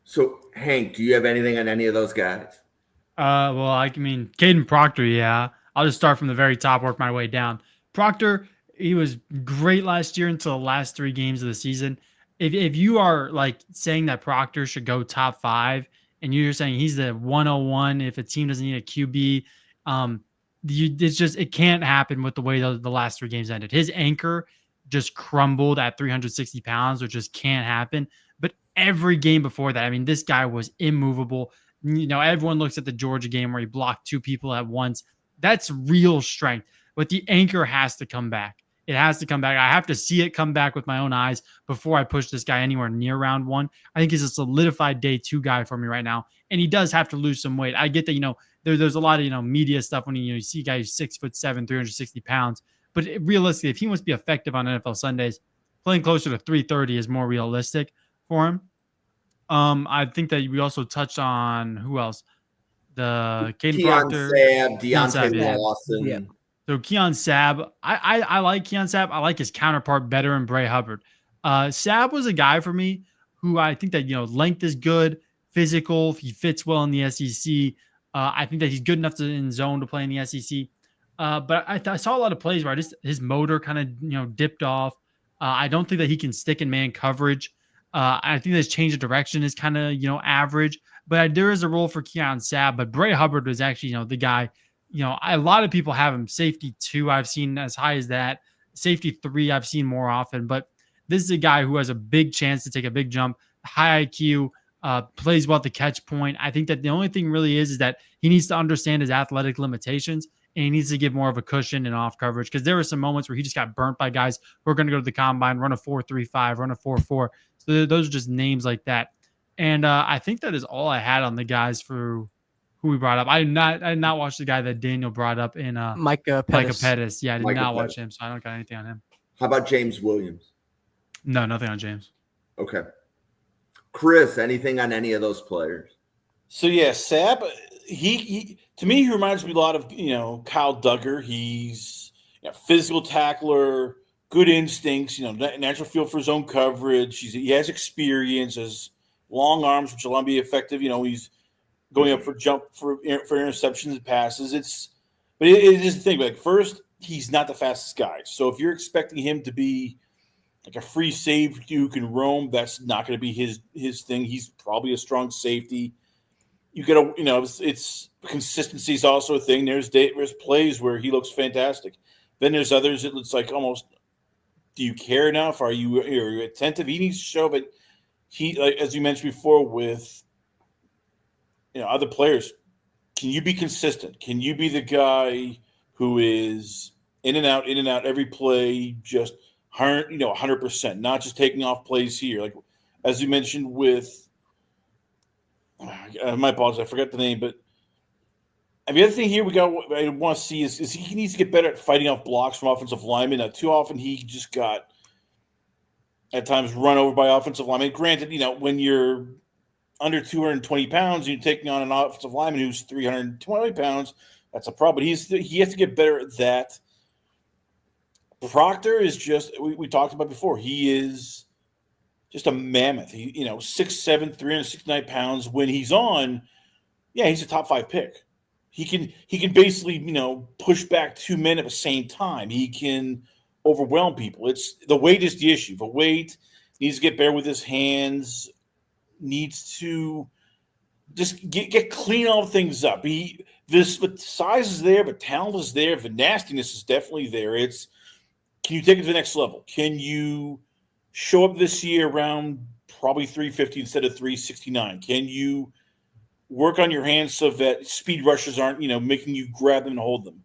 So, Hank, do you have anything on any of those guys? Well, Kadyn Proctor, yeah. I'll just start from the very top, work my way down. Proctor, he was great last year until the last 3 games of the season. If you are like saying that Proctor should go top 5, and you're saying he's the 101 if a team doesn't need a QB, it can't happen with the way the last 3 games ended. His anchor just crumbled at 360 pounds, which just can't happen. But every game before that, this guy was immovable. Everyone looks at the Georgia game where he blocked 2 people at once. That's real strength. But the anchor has to come back. It has to come back. I have to see it come back with my own eyes before I push this guy anywhere near round 1. I think he's a solidified day 2 guy for me right now. And he does have to lose some weight. I get that, there's a lot of, media stuff when you see a guy who's 6'7", 360 pounds. But realistically, if he wants to be effective on NFL Sundays, playing closer to 330 is more realistic for him. I think that we also touched on who else? The Kadyn Proctor, Sabb, Deontae Lawson. Yeah. So Keon Sabb, I like Keon Sabb. I like his counterpart better in Bray Hubbard. Sabb was a guy for me who I think that, length is good, physical. He fits well in the SEC. I think that he's good enough in zone to play in the SEC. But I saw a lot of plays where his motor kind of, dipped off. I don't think that he can stick in man coverage. I think that his change of direction is kind of, average. But there is a role for Keon Sabb. But Bray Hubbard was actually, the guy. A lot of people have him safety 2. I've seen as high as that. Safety 3, I've seen more often. But this is a guy who has a big chance to take a big jump, high IQ, plays well at the catch point. I think that the only thing really is that he needs to understand his athletic limitations, and he needs to give more of a cushion and off coverage, because there were some moments where he just got burnt by guys who are going to go to the combine, run a 4.35, run a 4.4. So those are just names like that. And I think that is all I had on the guys for who we brought up. I did not watch the guy that Daniel brought up in Micah Pettus. Yeah, I did not watch him, so I don't got anything on him. How about James Williams? No, nothing on James. Okay. Chris, anything on any of those players? So yeah, Sabb, he to me he reminds me a lot of Kyle Duggar. He's a physical tackler, good instincts, natural feel for his own coverage. He has experience, has long arms, which allow him to be effective. He's going up for interceptions and passes. But it is the thing. Like, first, he's not the fastest guy. So if you're expecting him to be like a free safety who can roam, that's not going to be his thing. He's probably a strong safety. You got to, it's consistency is also a thing. There's plays where he looks fantastic. Then there's others that looks like almost, do you care enough? Are you attentive? He needs to show that he, like, as you mentioned before, with other players, can you be consistent? Can you be the guy who is in and out every play, just 100%, not just taking off plays here? Like, as you mentioned with, my apologies, I forgot the name, but the other thing here I want to see is he needs to get better at fighting off blocks from offensive linemen. Now, too often he just got at times run over by offensive linemen. Granted, when you're under 220 pounds, you're taking on an offensive lineman who's 320 pounds, that's a problem. But he has to get better at that. Proctor is just, we talked about before, he is just a mammoth. He, 6'7", 369 pounds. When he's on, he's a top 5 pick. He can basically, push back 2 men at the same time. He can overwhelm people. The weight is the issue. The weight needs to get better with his hands, needs to just get clean all things up. But size is there, but talent is there. The nastiness is definitely there. Can you take it to the next level? Can you show up this year around probably 350 instead of 369? Can you work on your hands so that speed rushers aren't, making you grab them and hold them?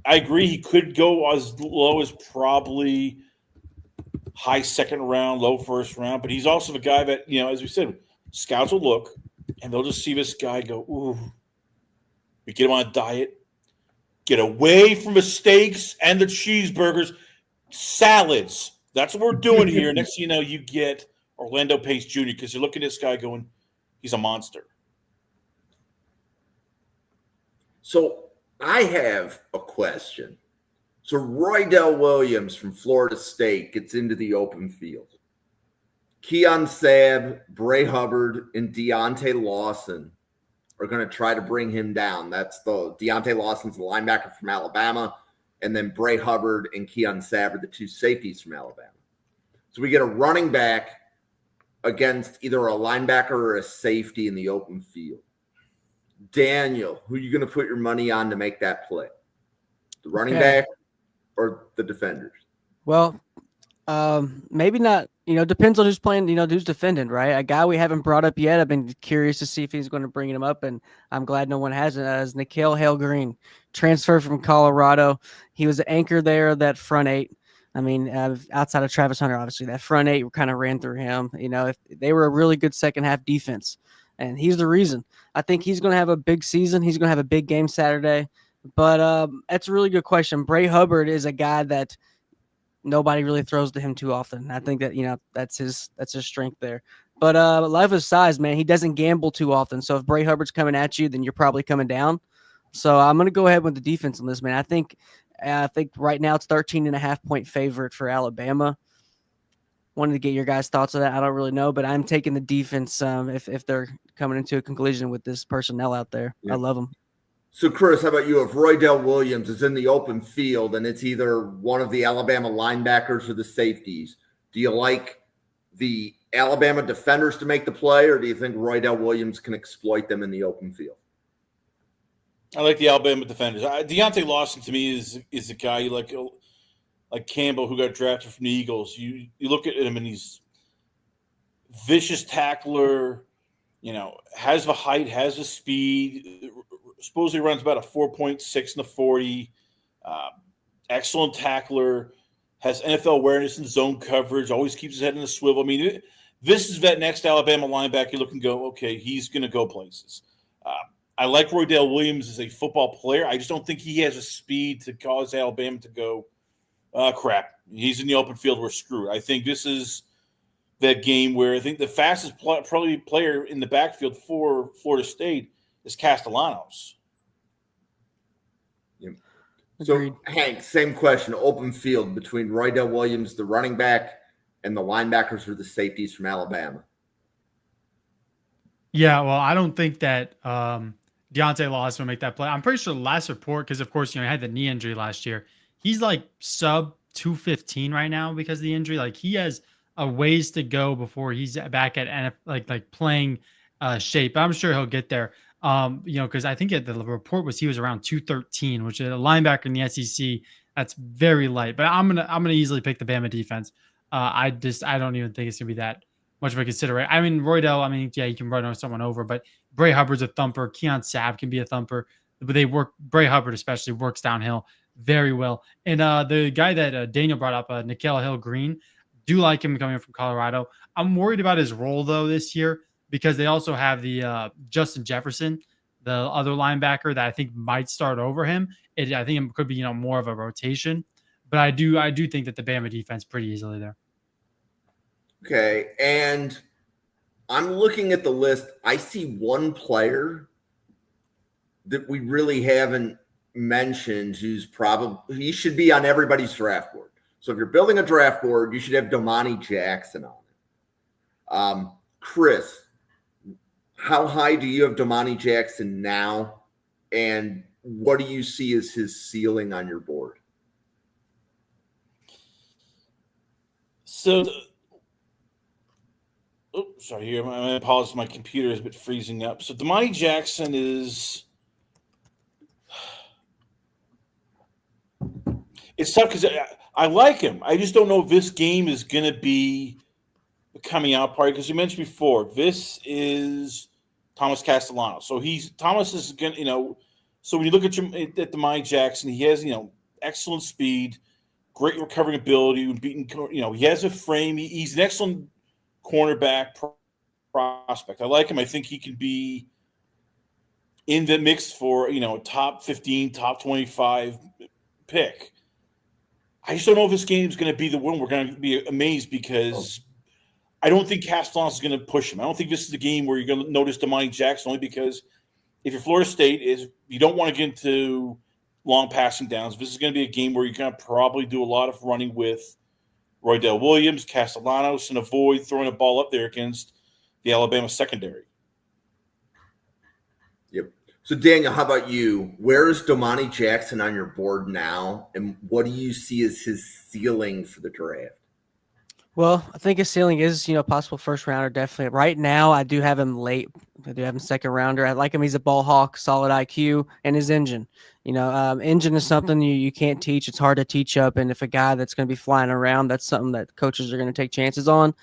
I agree he could go as low as probably high second round, low first round, but he's also the guy that, as we said, scouts will look and they'll just see this guy go, ooh, we get him on a diet, get away from the steaks and the cheeseburgers, salads. That's what we're doing here. Next thing you know, you get Orlando Pace Jr. because you're looking at this guy going, he's a monster. So I have a question. So Roydell Williams from Florida State gets into the open field. Keon, Sabb, Bray, Hubbard, and Deontae Lawson are going to try to bring him down. That's Deontae Lawson's the linebacker from Alabama, and then Bray, Hubbard, and Keon, Sabb are the two safeties from Alabama. So we get a running back against either a linebacker or a safety in the open field. Daniel, who are you going to put your money on to make that play? The running back or the defenders? Well, maybe not. Depends on who's playing, who's defending, right? A guy we haven't brought up yet. I've been curious to see if he's going to bring him up, and I'm glad no one hasn't. As Hale Green, transfer from Colorado. He was the anchor there, that front eight. I mean, outside of Travis Hunter, obviously, that front eight kind of ran through him. If they were a really good second half defense, and he's the reason. I think he's going to have a big season. He's going to have a big game Saturday. But that's a really good question. Bray Hubbard is a guy that nobody really throws to him too often. I think that, that's his strength there. But life of size, man, he doesn't gamble too often. So if Bray Hubbard's coming at you, then you're probably coming down. So I'm going to go ahead with the defense on this, man. I think right now it's 13.5-point favorite for Alabama. Wanted to get your guys' thoughts on that. I don't really know, but I'm taking the defense if they're coming into a conclusion with this personnel out there. Yeah. I love them. So, Chris, how about you? If Roydell Williams is in the open field and it's either one of the Alabama linebackers or the safeties, do you like the Alabama defenders to make the play, or do you think Roydell Williams can exploit them in the open field? I like the Alabama defenders. Deontae Lawson, to me, is a guy like Campbell, who got drafted from the Eagles. You look at him, and he's vicious tackler, has the height, has the speed, supposedly runs about a 4.6 in the 40, excellent tackler, has NFL awareness and zone coverage, always keeps his head in the swivel. I mean, this is that next Alabama linebacker you look and go, okay, he's going to go places. I like Roydell Williams as a football player. I just don't think he has a speed to cause Alabama to go, crap, he's in the open field, we're screwed. I think this is that game where I think the fastest probably player in the backfield for Florida State is Castellanos. Yeah. So, Hank, same question. Open field between Roydell Williams, the running back, and the linebackers or the safeties from Alabama. Yeah, well, I don't think that Deontae Lawson will make that play. I'm pretty sure the last report, because, of course, he had the knee injury last year. He's like sub 215 right now because of the injury. Like, he has a ways to go before he's back at like playing shape. I'm sure he'll get there. Because I think the report was he was around 213, which is a linebacker in the SEC. That's very light. But I'm gonna easily pick the Bama defense. I don't even think it's gonna be that much of a consideration. I mean, Roydell, yeah, you can run someone over, but Bray Hubbard's a thumper. Keon Sabb can be a thumper, but they work. Bray Hubbard especially works downhill very well. And the guy that Daniel brought up, Hale Green, do like him coming from Colorado. I'm worried about his role though this year, because they also have the Justin Jefferson, the other linebacker that I think might start over him. I think it could be more of a rotation, but I do think that the Bama defense pretty easily there. Okay, and I'm looking at the list. I see one player that we really haven't mentioned who's he should be on everybody's draft board. So if you're building a draft board, you should have Domani Jackson on it. Chris, how high do you have Domani Jackson now, and what do you see as his ceiling on your board? So Oh, sorry. Here, I apologize. My computer is a bit freezing up. So Domani Jackson is. It's tough because I like him. I just don't know if this game is going to be the coming out party, because you mentioned before, this is Thomas Castellanos. So Thomas is going to, so when you look at Domani Jackson, he has, excellent speed, great recovering ability, he has a frame. He's an excellent cornerback prospect. I like him. I think he can be in the mix for, top 15, top 25 pick. I just don't know if this game is going to be the one. We're going to be amazed because I don't think Castellanos is going to push him. I don't think this is the game where you're going to notice Domani Jackson, only because if you're Florida State, you don't want to get into long passing downs. This is going to be a game where you're going to probably do a lot of running with Roydell Williams, Castellanos, and avoid throwing a ball up there against the Alabama secondary. Yep. So, Daniel, how about you? Where is Domani Jackson on your board now, and what do you see as his ceiling for the draft? Well, I think his ceiling is, possible first rounder, definitely. Right now, I do have him late. I do have him second rounder. I like him. He's a ball hawk, solid IQ, and his engine. Engine is something you can't teach. It's hard to teach up. And if a guy that's going to be flying around, that's something that coaches are going to take chances on.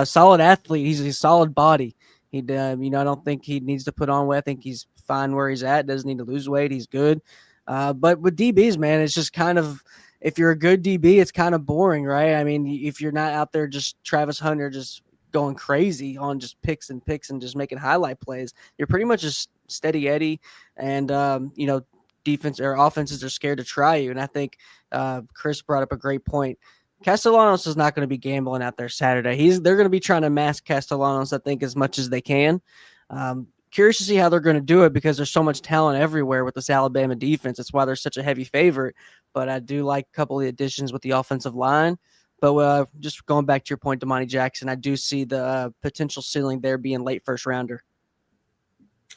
Solid athlete. He's a solid body. I don't think he needs to put on weight. I think he's fine where he's at. Doesn't need to lose weight. He's good. But with DBs, man, it's just kind of, if you're a good DB, it's kind of boring, right? I mean, if you're not out there just Travis Hunter just going crazy on just picks and just making highlight plays, you're pretty much just steady Eddie, and defense or offenses are scared to try you. And I think Chris brought up a great point. Castellanos is not going to be gambling out there Saturday. They're going to be trying to mask Castellanos, I think, as much as they can. Curious to see how they're going to do it, because there's so much talent everywhere with this Alabama defense. That's why they're such a heavy favorite. But I do like a couple of the additions with the offensive line. But just going back to your point, Domani Jackson, I do see the potential ceiling there being late first rounder.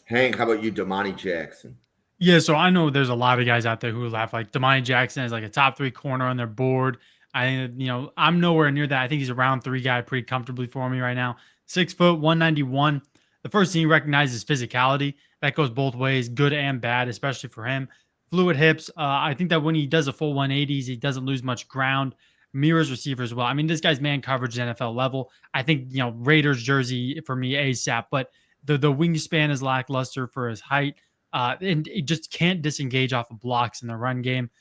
Hank, how about you, Domani Jackson? Yeah, so I know there's a lot of guys out there who laugh like Domani Jackson is like a top 3 corner on their board. I'm nowhere near that. I think he's a round 3 guy pretty comfortably for me right now. 6 foot, 191. The first thing you recognize is physicality. That goes both ways, good and bad, especially for him. Fluid hips. I think that when he does a full 180s, he doesn't lose much ground. Mirrors receivers well. I mean, this guy's man coverage is NFL level. I think, Raiders jersey for me ASAP, but the wingspan is lackluster for his height. And it just can't disengage off of blocks in the run game.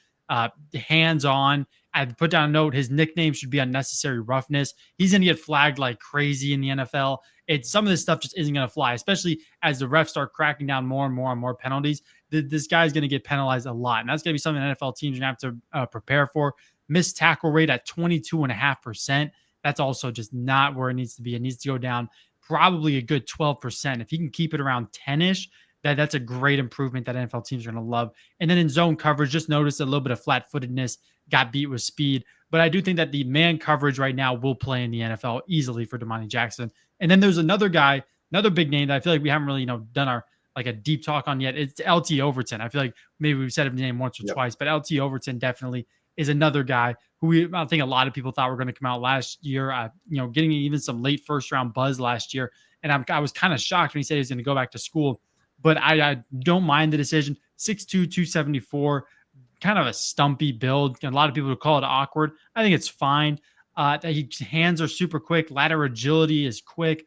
Hands on. I'd put down a note. His nickname should be unnecessary roughness. He's going to get flagged like crazy in the NFL. Some of this stuff just isn't going to fly, especially as the refs start cracking down more and more on more penalties. This guy's going to get penalized a lot, and that's going to be something NFL teams are going to have to prepare for. Missed tackle rate at 22.5%. That's also just not where it needs to be. It needs to go down probably a good 12%. If he can keep it around 10-ish, that's a great improvement that NFL teams are going to love. And then in zone coverage, just notice a little bit of flat-footedness, got beat with speed. But I do think that the man coverage right now will play in the NFL easily for Domani Jackson. And then there's another guy, another big name that I feel like we haven't really, done our a deep talk on yet. It's LT Overton. I feel like maybe we've said his name once or twice, but LT Overton definitely is another guy who I think a lot of people thought were going to come out last year, getting even some late first round buzz last year. And I was kind of shocked when he said he was going to go back to school, but I don't mind the decision. 6'2", 274, kind of a stumpy build. A lot of people would call it awkward. I think it's fine. His hands are super quick. Lateral agility is quick.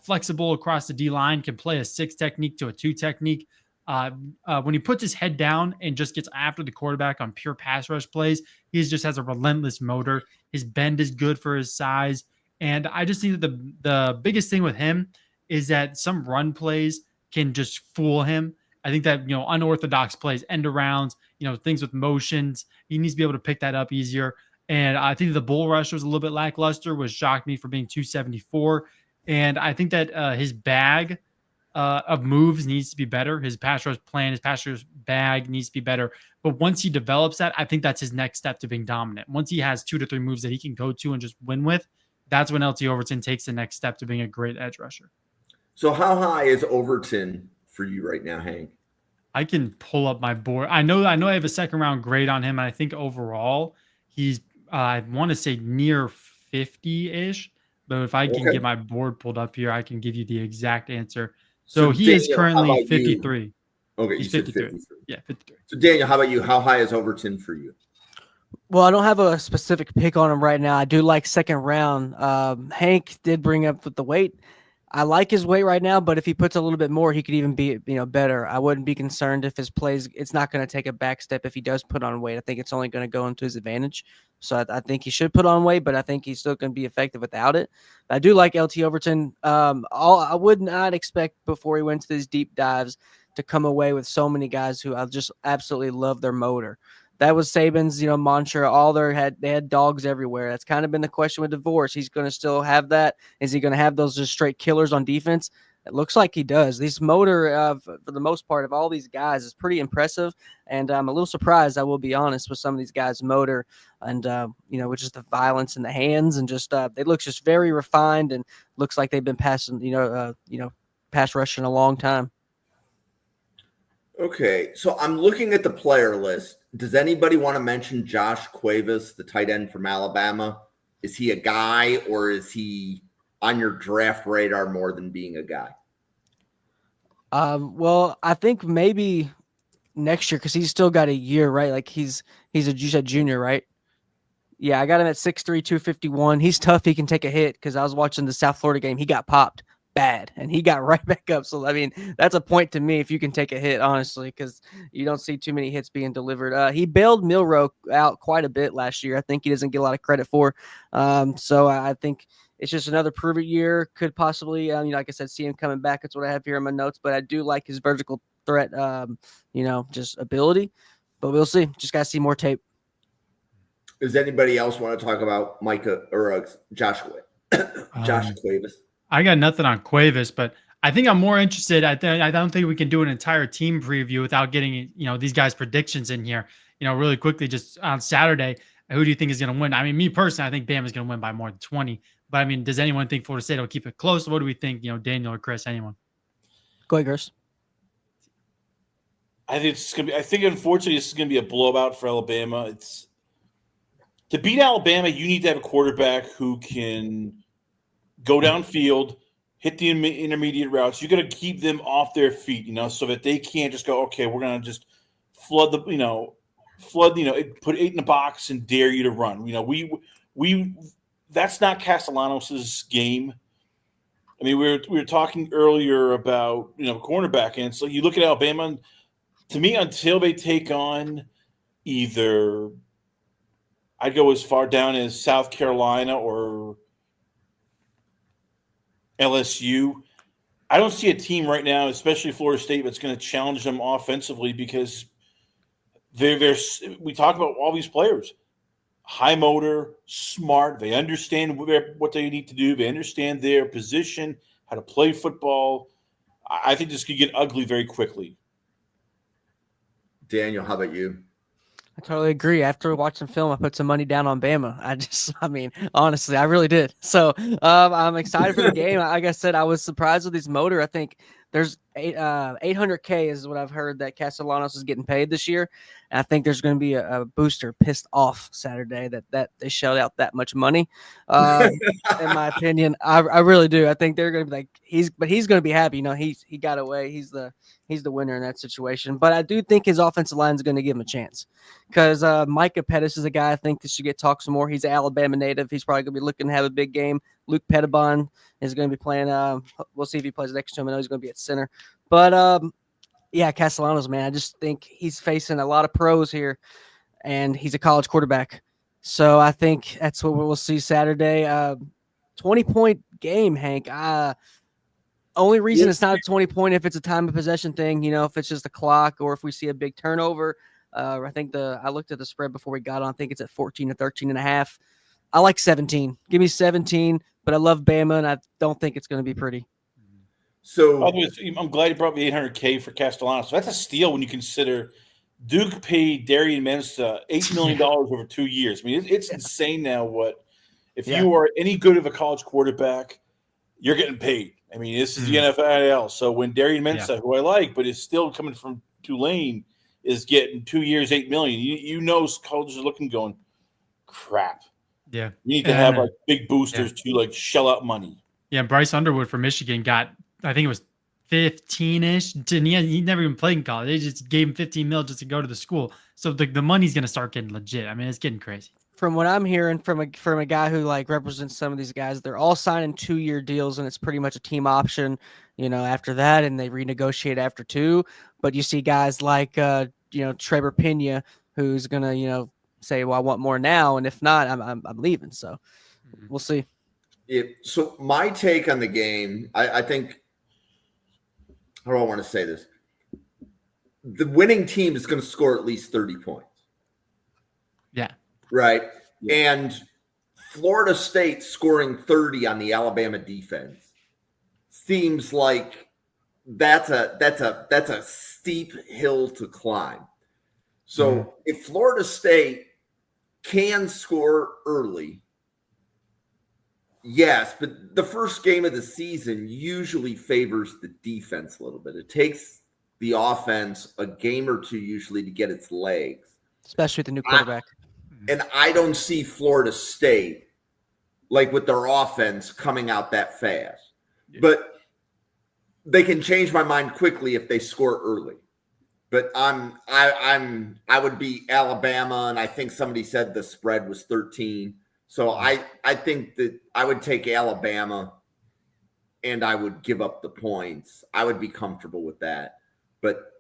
Flexible across the D-line, can play a 6 technique to a 2 technique. When he puts his head down and just gets after the quarterback on pure pass rush plays, he just has a relentless motor. His bend is good for his size. And I just think that the biggest thing with him is that some run plays can just fool him. I think that, unorthodox plays, end arounds, things with motions, he needs to be able to pick that up easier. And I think the bull rush was a little bit lackluster, which shocked me for being 274. And I think that his bag of moves needs to be better. His pass rush plan, his pass rush bag needs to be better. But once he develops that, I think that's his next step to being dominant. Once he has 2 to 3 moves that he can go to and just win with, that's when LT Overton takes the next step to being a great edge rusher. So how high is Overton for you right now, Hank? I can pull up my board. I know I have a second round grade on him. And I think overall he's, I want to say near 50-ish. But if I can Okay. get my board pulled up here, I can give you the exact answer. So So he is Daniel, how currently about you? 53. Okay, He's you said 53. 53. Yeah, 53. So Daniel, how about you? How high is Overton for you? Well, I don't have a specific pick on him right now. I do like second round. Hank did bring up with the weight. I like his weight right now, but if he puts a little bit more, he could even be, better. I wouldn't be concerned if his plays. It's not going to take a back step if he does put on weight. I think it's only going to go into his advantage. So I think he should put on weight, but I think he's still going to be effective without it. I do like LT Overton. I would not expect before he went to these deep dives to come away with so many guys who I just absolutely love their motor. That was Saban's, mantra. They had dogs everywhere. That's kind of been the question with divorce. He's going to still have that. Is he going to have those just straight killers on defense? It looks like he does. This motor, for the most part, of all these guys is pretty impressive, and I'm a little surprised, I will be honest, with some of these guys' motor, and with just the violence in the hands, and just they look just very refined, and looks like they've been passing, pass rushing a long time. Okay, so I'm looking at the player list. Does anybody want to mention Josh Cuevas, the tight end from Alabama? Is he a guy, or is he on your draft radar more than being a guy? Well, I think maybe next year, because he's still got a year, right? Like you said junior, right? Yeah, I got him at 6'3", 251. He's tough. He can take a hit, because I was watching the South Florida game. He got popped bad, and he got right back up. So, I mean, that's a point to me if you can take a hit, honestly, because you don't see too many hits being delivered. He bailed Milroe out quite a bit last year. I think he doesn't get a lot of credit for. So I think it's just another prove it year. Could possibly, like I said, see him coming back. That's what I have here in my notes. But I do like his vertical threat, just ability. But we'll see. Just got to see more tape. Does anybody else want to talk about Micah or Josh Cuevas? I got nothing on Cuevas, but I think I'm more interested. I don't think we can do an entire team preview without getting these guys' predictions in here. Really quickly, just on Saturday, who do you think is going to win? I mean, me personally, I think Bama is going to win by more than 20. But I mean, does anyone think Florida State will keep it close? What do we think? Daniel or Chris? Anyone? Go ahead, Chris. I think unfortunately this is gonna be a blowout for Alabama. To beat Alabama, you need to have a quarterback who can go downfield, hit the intermediate routes. You got to keep them off their feet, so that they can't just go, okay, we're gonna just put 8 in the box and dare you to run. We that's not Castellanos' game. I mean, we were talking earlier about cornerback, and so you look at Alabama. And to me, until they take on either, I'd go as far down as South Carolina or LSU. I don't see a team right now, especially Florida State, that's going to challenge them offensively, because we talk about all these players. High motor, smart. They understand what they need to do. They understand their position, how to play football. I think this could get ugly very quickly. Daniel, how about you? I totally agree. After watching film, I put some money down on Bama. Honestly, I really did. So I'm excited for the game. Like I said, I was surprised with his motor. I think there's $800K is what I've heard that Castellanos is getting paid this year. And I think there's going to be a booster pissed off Saturday that they shelled out that much money. In my opinion, I really do. I think they're going to be like he's going to be happy. He got away. He's the winner in that situation. But I do think his offensive line is going to give him a chance, because Micah Pettus is a guy I think that should get talked some more. He's an Alabama native. He's probably going to be looking to have a big game. Luke Petitbon is going to be playing. We'll see if he plays next to him. I know he's going to be at center. But, Castellanos, man, I just think he's facing a lot of pros here, and he's a college quarterback. So I think that's what we'll see Saturday. 20-point game, Hank. Only reason it's not a 20-point if it's a time of possession thing, if it's just a clock or if we see a big turnover. I think I looked at the spread before we got on. I think it's at 14 to 13.5. I like 17. Give me 17, but I love Bama, and I don't think it's going to be pretty. So I'm glad you brought me $800K for Castellanos. So that's a steal when you consider Duke paid Darien Mensa $8 million over 2 years. I mean, it's insane now. If you are any good of a college quarterback, you're getting paid. I mean, this is the NFL. So when Darien Mensa, who I like, but is still coming from Tulane, is getting 2 years, $8 million, colleges are looking, going, crap. Yeah. You need to have like big boosters to like shell out money. Yeah, Bryce Underwood from Michigan got, I think it was 15-ish. He never even played in college. They just gave him 15 mil just to go to the school. So the money's going to start getting legit. I mean, it's getting crazy. From what I'm hearing from a guy who like represents some of these guys, they're all signing 2-year deals, and it's pretty much a team option, after that, and they renegotiate after 2. But you see guys like, Trevor Pena, who's going to, say, well, I want more now. And if not, I'm leaving. So we'll see. So my take on the game, I think, how do I want to say this? The winning team is going to score at least 30 points. Yeah. Right. Yeah. And Florida State scoring 30 on the Alabama defense seems like that's a steep hill to climb. So if Florida State can score early, yes, but the first game of the season usually favors the defense a little bit. It takes the offense a game or two usually to get its legs. Especially with the new quarterback. And I don't see Florida State, like with their offense, coming out that fast. Yeah. But they can change my mind quickly if they score early. But I would be Alabama, and I think somebody said the spread was 13. So I think that I would take Alabama, and I would give up the points. I would be comfortable with that. But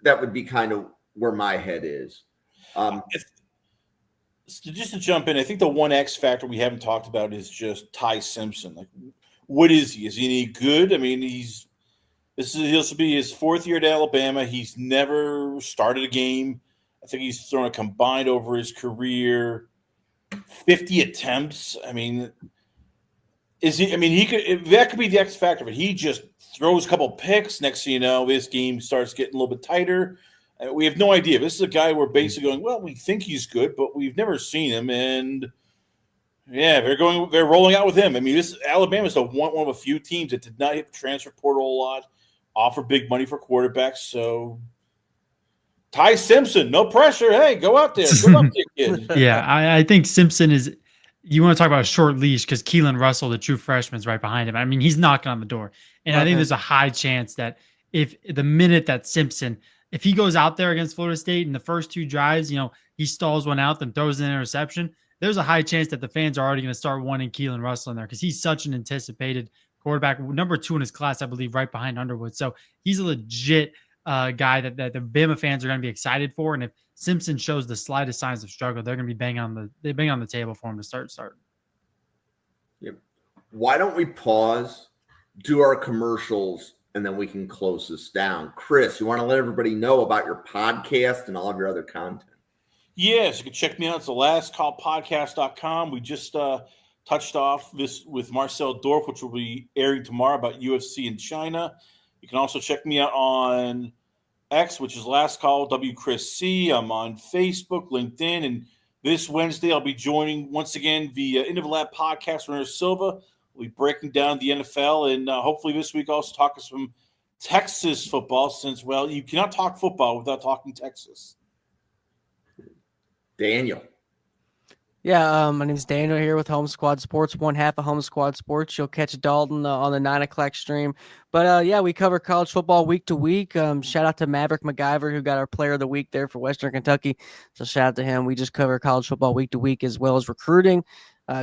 that would be kind of where my head is. Just to jump in, I think the one X factor we haven't talked about is just Ty Simpson. Like, what is he? Is he any good? I mean, this will be his 4th year at Alabama. He's never started a game. I think he's thrown a combined over his career 50 attempts. I mean, that could be the X factor, but he just throws a couple picks. Next thing you know, this game starts getting a little bit tighter. We have no idea. This is a guy we're basically going, well, we think he's good, but we've never seen him. And yeah, they're rolling out with him. I mean, Alabama is one of a few teams that did not hit the transfer portal a lot, offer big money for quarterbacks. So Ty Simpson, no pressure. Hey, go out there. Good luck to you, kid. Yeah, I think Simpson is, you want to talk about a short leash because Keelan Russell, the true freshman, is right behind him. I mean, he's knocking on the door. And I think there's a high chance that if the minute that Simpson, if he goes out there against Florida State in the first 2 drives, he stalls one out, then throws an interception, there's a high chance that the fans are already going to start wanting Keelan Russell in there because he's such an anticipated quarterback, number 2 in his class, I believe, right behind Underwood. So he's a legit guy that the Bama fans are going to be excited for. And if Simpson shows the slightest signs of struggle, they're going to be bang on the table for him to start. Yep. Why don't we pause, do our commercials, and then we can close this down. Chris, you want to let everybody know about your podcast and all of your other content? Yes, you can check me out. It's thelastcallpodcast.com. We just touched off this with Marcel Dorff, which will be airing tomorrow about UFC in China. You can also check me out on X, which is Last Call WChrisC. I'm on Facebook, LinkedIn, and this Wednesday I'll be joining once again the End of Lab podcast with Silva. We'll be breaking down the NFL, and hopefully this week also talk some Texas football since, well, you cannot talk football without talking Texas. Daniel. Yeah, my name is Daniel here with Home Squad Sports, one half of Home Squad Sports. You'll catch Dalton on the 9 o'clock stream. But, yeah, we cover college football week to week. Shout out to Maverick MacGyver, who got our player of the week there for Western Kentucky. So shout out to him. We just cover college football week to week as well as recruiting,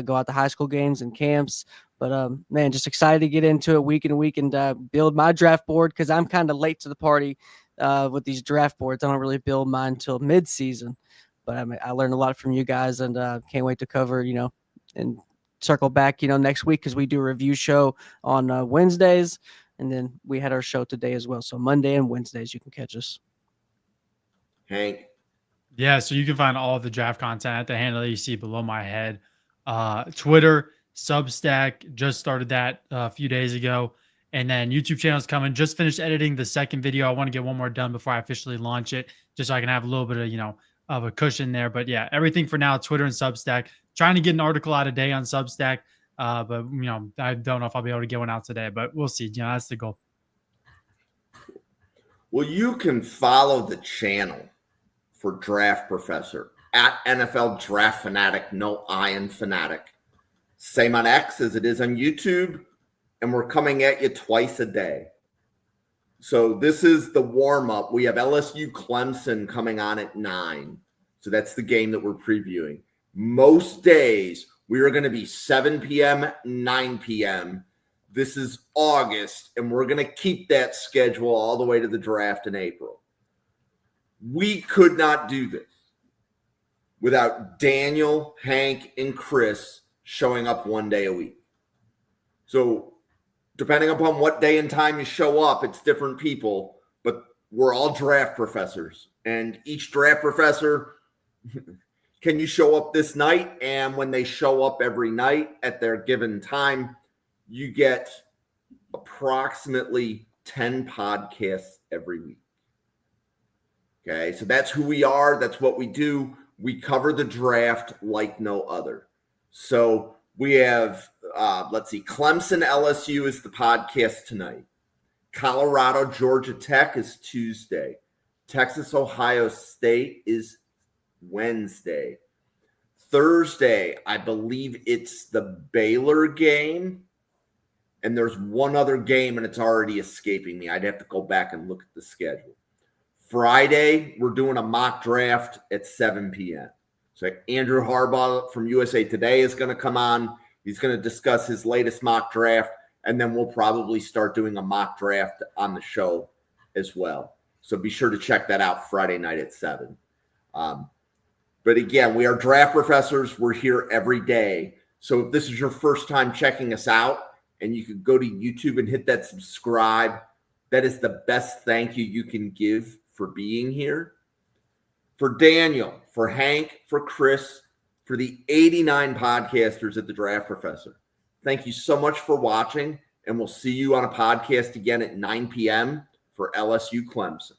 go out to high school games and camps. But, man, just excited to get into it week and week and build my draft board because I'm kind of late to the party with these draft boards. I don't really build mine until mid-season. But I learned a lot from you guys and can't wait to cover, and circle back, next week because we do a review show on Wednesdays. And then we had our show today as well. So Monday and Wednesdays, you can catch us. Hank. Yeah, so you can find all of the draft content at the handle that you see below my head. Twitter, Substack, just started that a few days ago. And then YouTube channel is coming. Just finished editing the second video. I want to get one more done before I officially launch it, just so I can have a little bit of, of a cushion there. But yeah, everything for now, Twitter and Substack. Trying to get an article out a day on Substack. But I don't know if I'll be able to get one out today, but we'll see. That's the goal. Well, you can follow the channel for Draft Professor at NFL Draft Fanatic, no I in Fanatic. Same on X as it is on YouTube, and we're coming at you twice a day. So this is the warm-up. We have LSU Clemson coming on at 9. So that's the game that we're previewing. Most days, we are going to be 7 p.m., 9 p.m. This is August, and we're going to keep that schedule all the way to the draft in April. We could not do this without Daniel, Hank, and Chris showing up one day a week. So depending upon what day and time you show up, it's different people, but we're all draft professors. And each draft professor, can you show up this night? And when they show up every night at their given time, you get approximately 10 podcasts every week. Okay, so that's who we are. That's what we do. We cover the draft like no other. So we have, Clemson LSU is the podcast tonight. Colorado Georgia Tech is Tuesday. Texas Ohio State is Wednesday. Thursday, I believe it's the Baylor game. And there's one other game, and it's already escaping me. I'd have to go back and look at the schedule. Friday, we're doing a mock draft at 7 p.m. So Andrew Harbaugh from USA Today is going to come on. He's going to discuss his latest mock draft, and then we'll probably start doing a mock draft on the show as well. So be sure to check that out Friday night at 7. But again, we are draft professors. We're here every day. So if this is your first time checking us out, and you can go to YouTube and hit that subscribe, that is the best thank you can give for being here. For Daniel, for Hank, for Chris, for the 89 podcasters at the Draft Professor, thank you so much for watching, and we'll see you on a podcast again at 9 p.m. for LSU Clemson.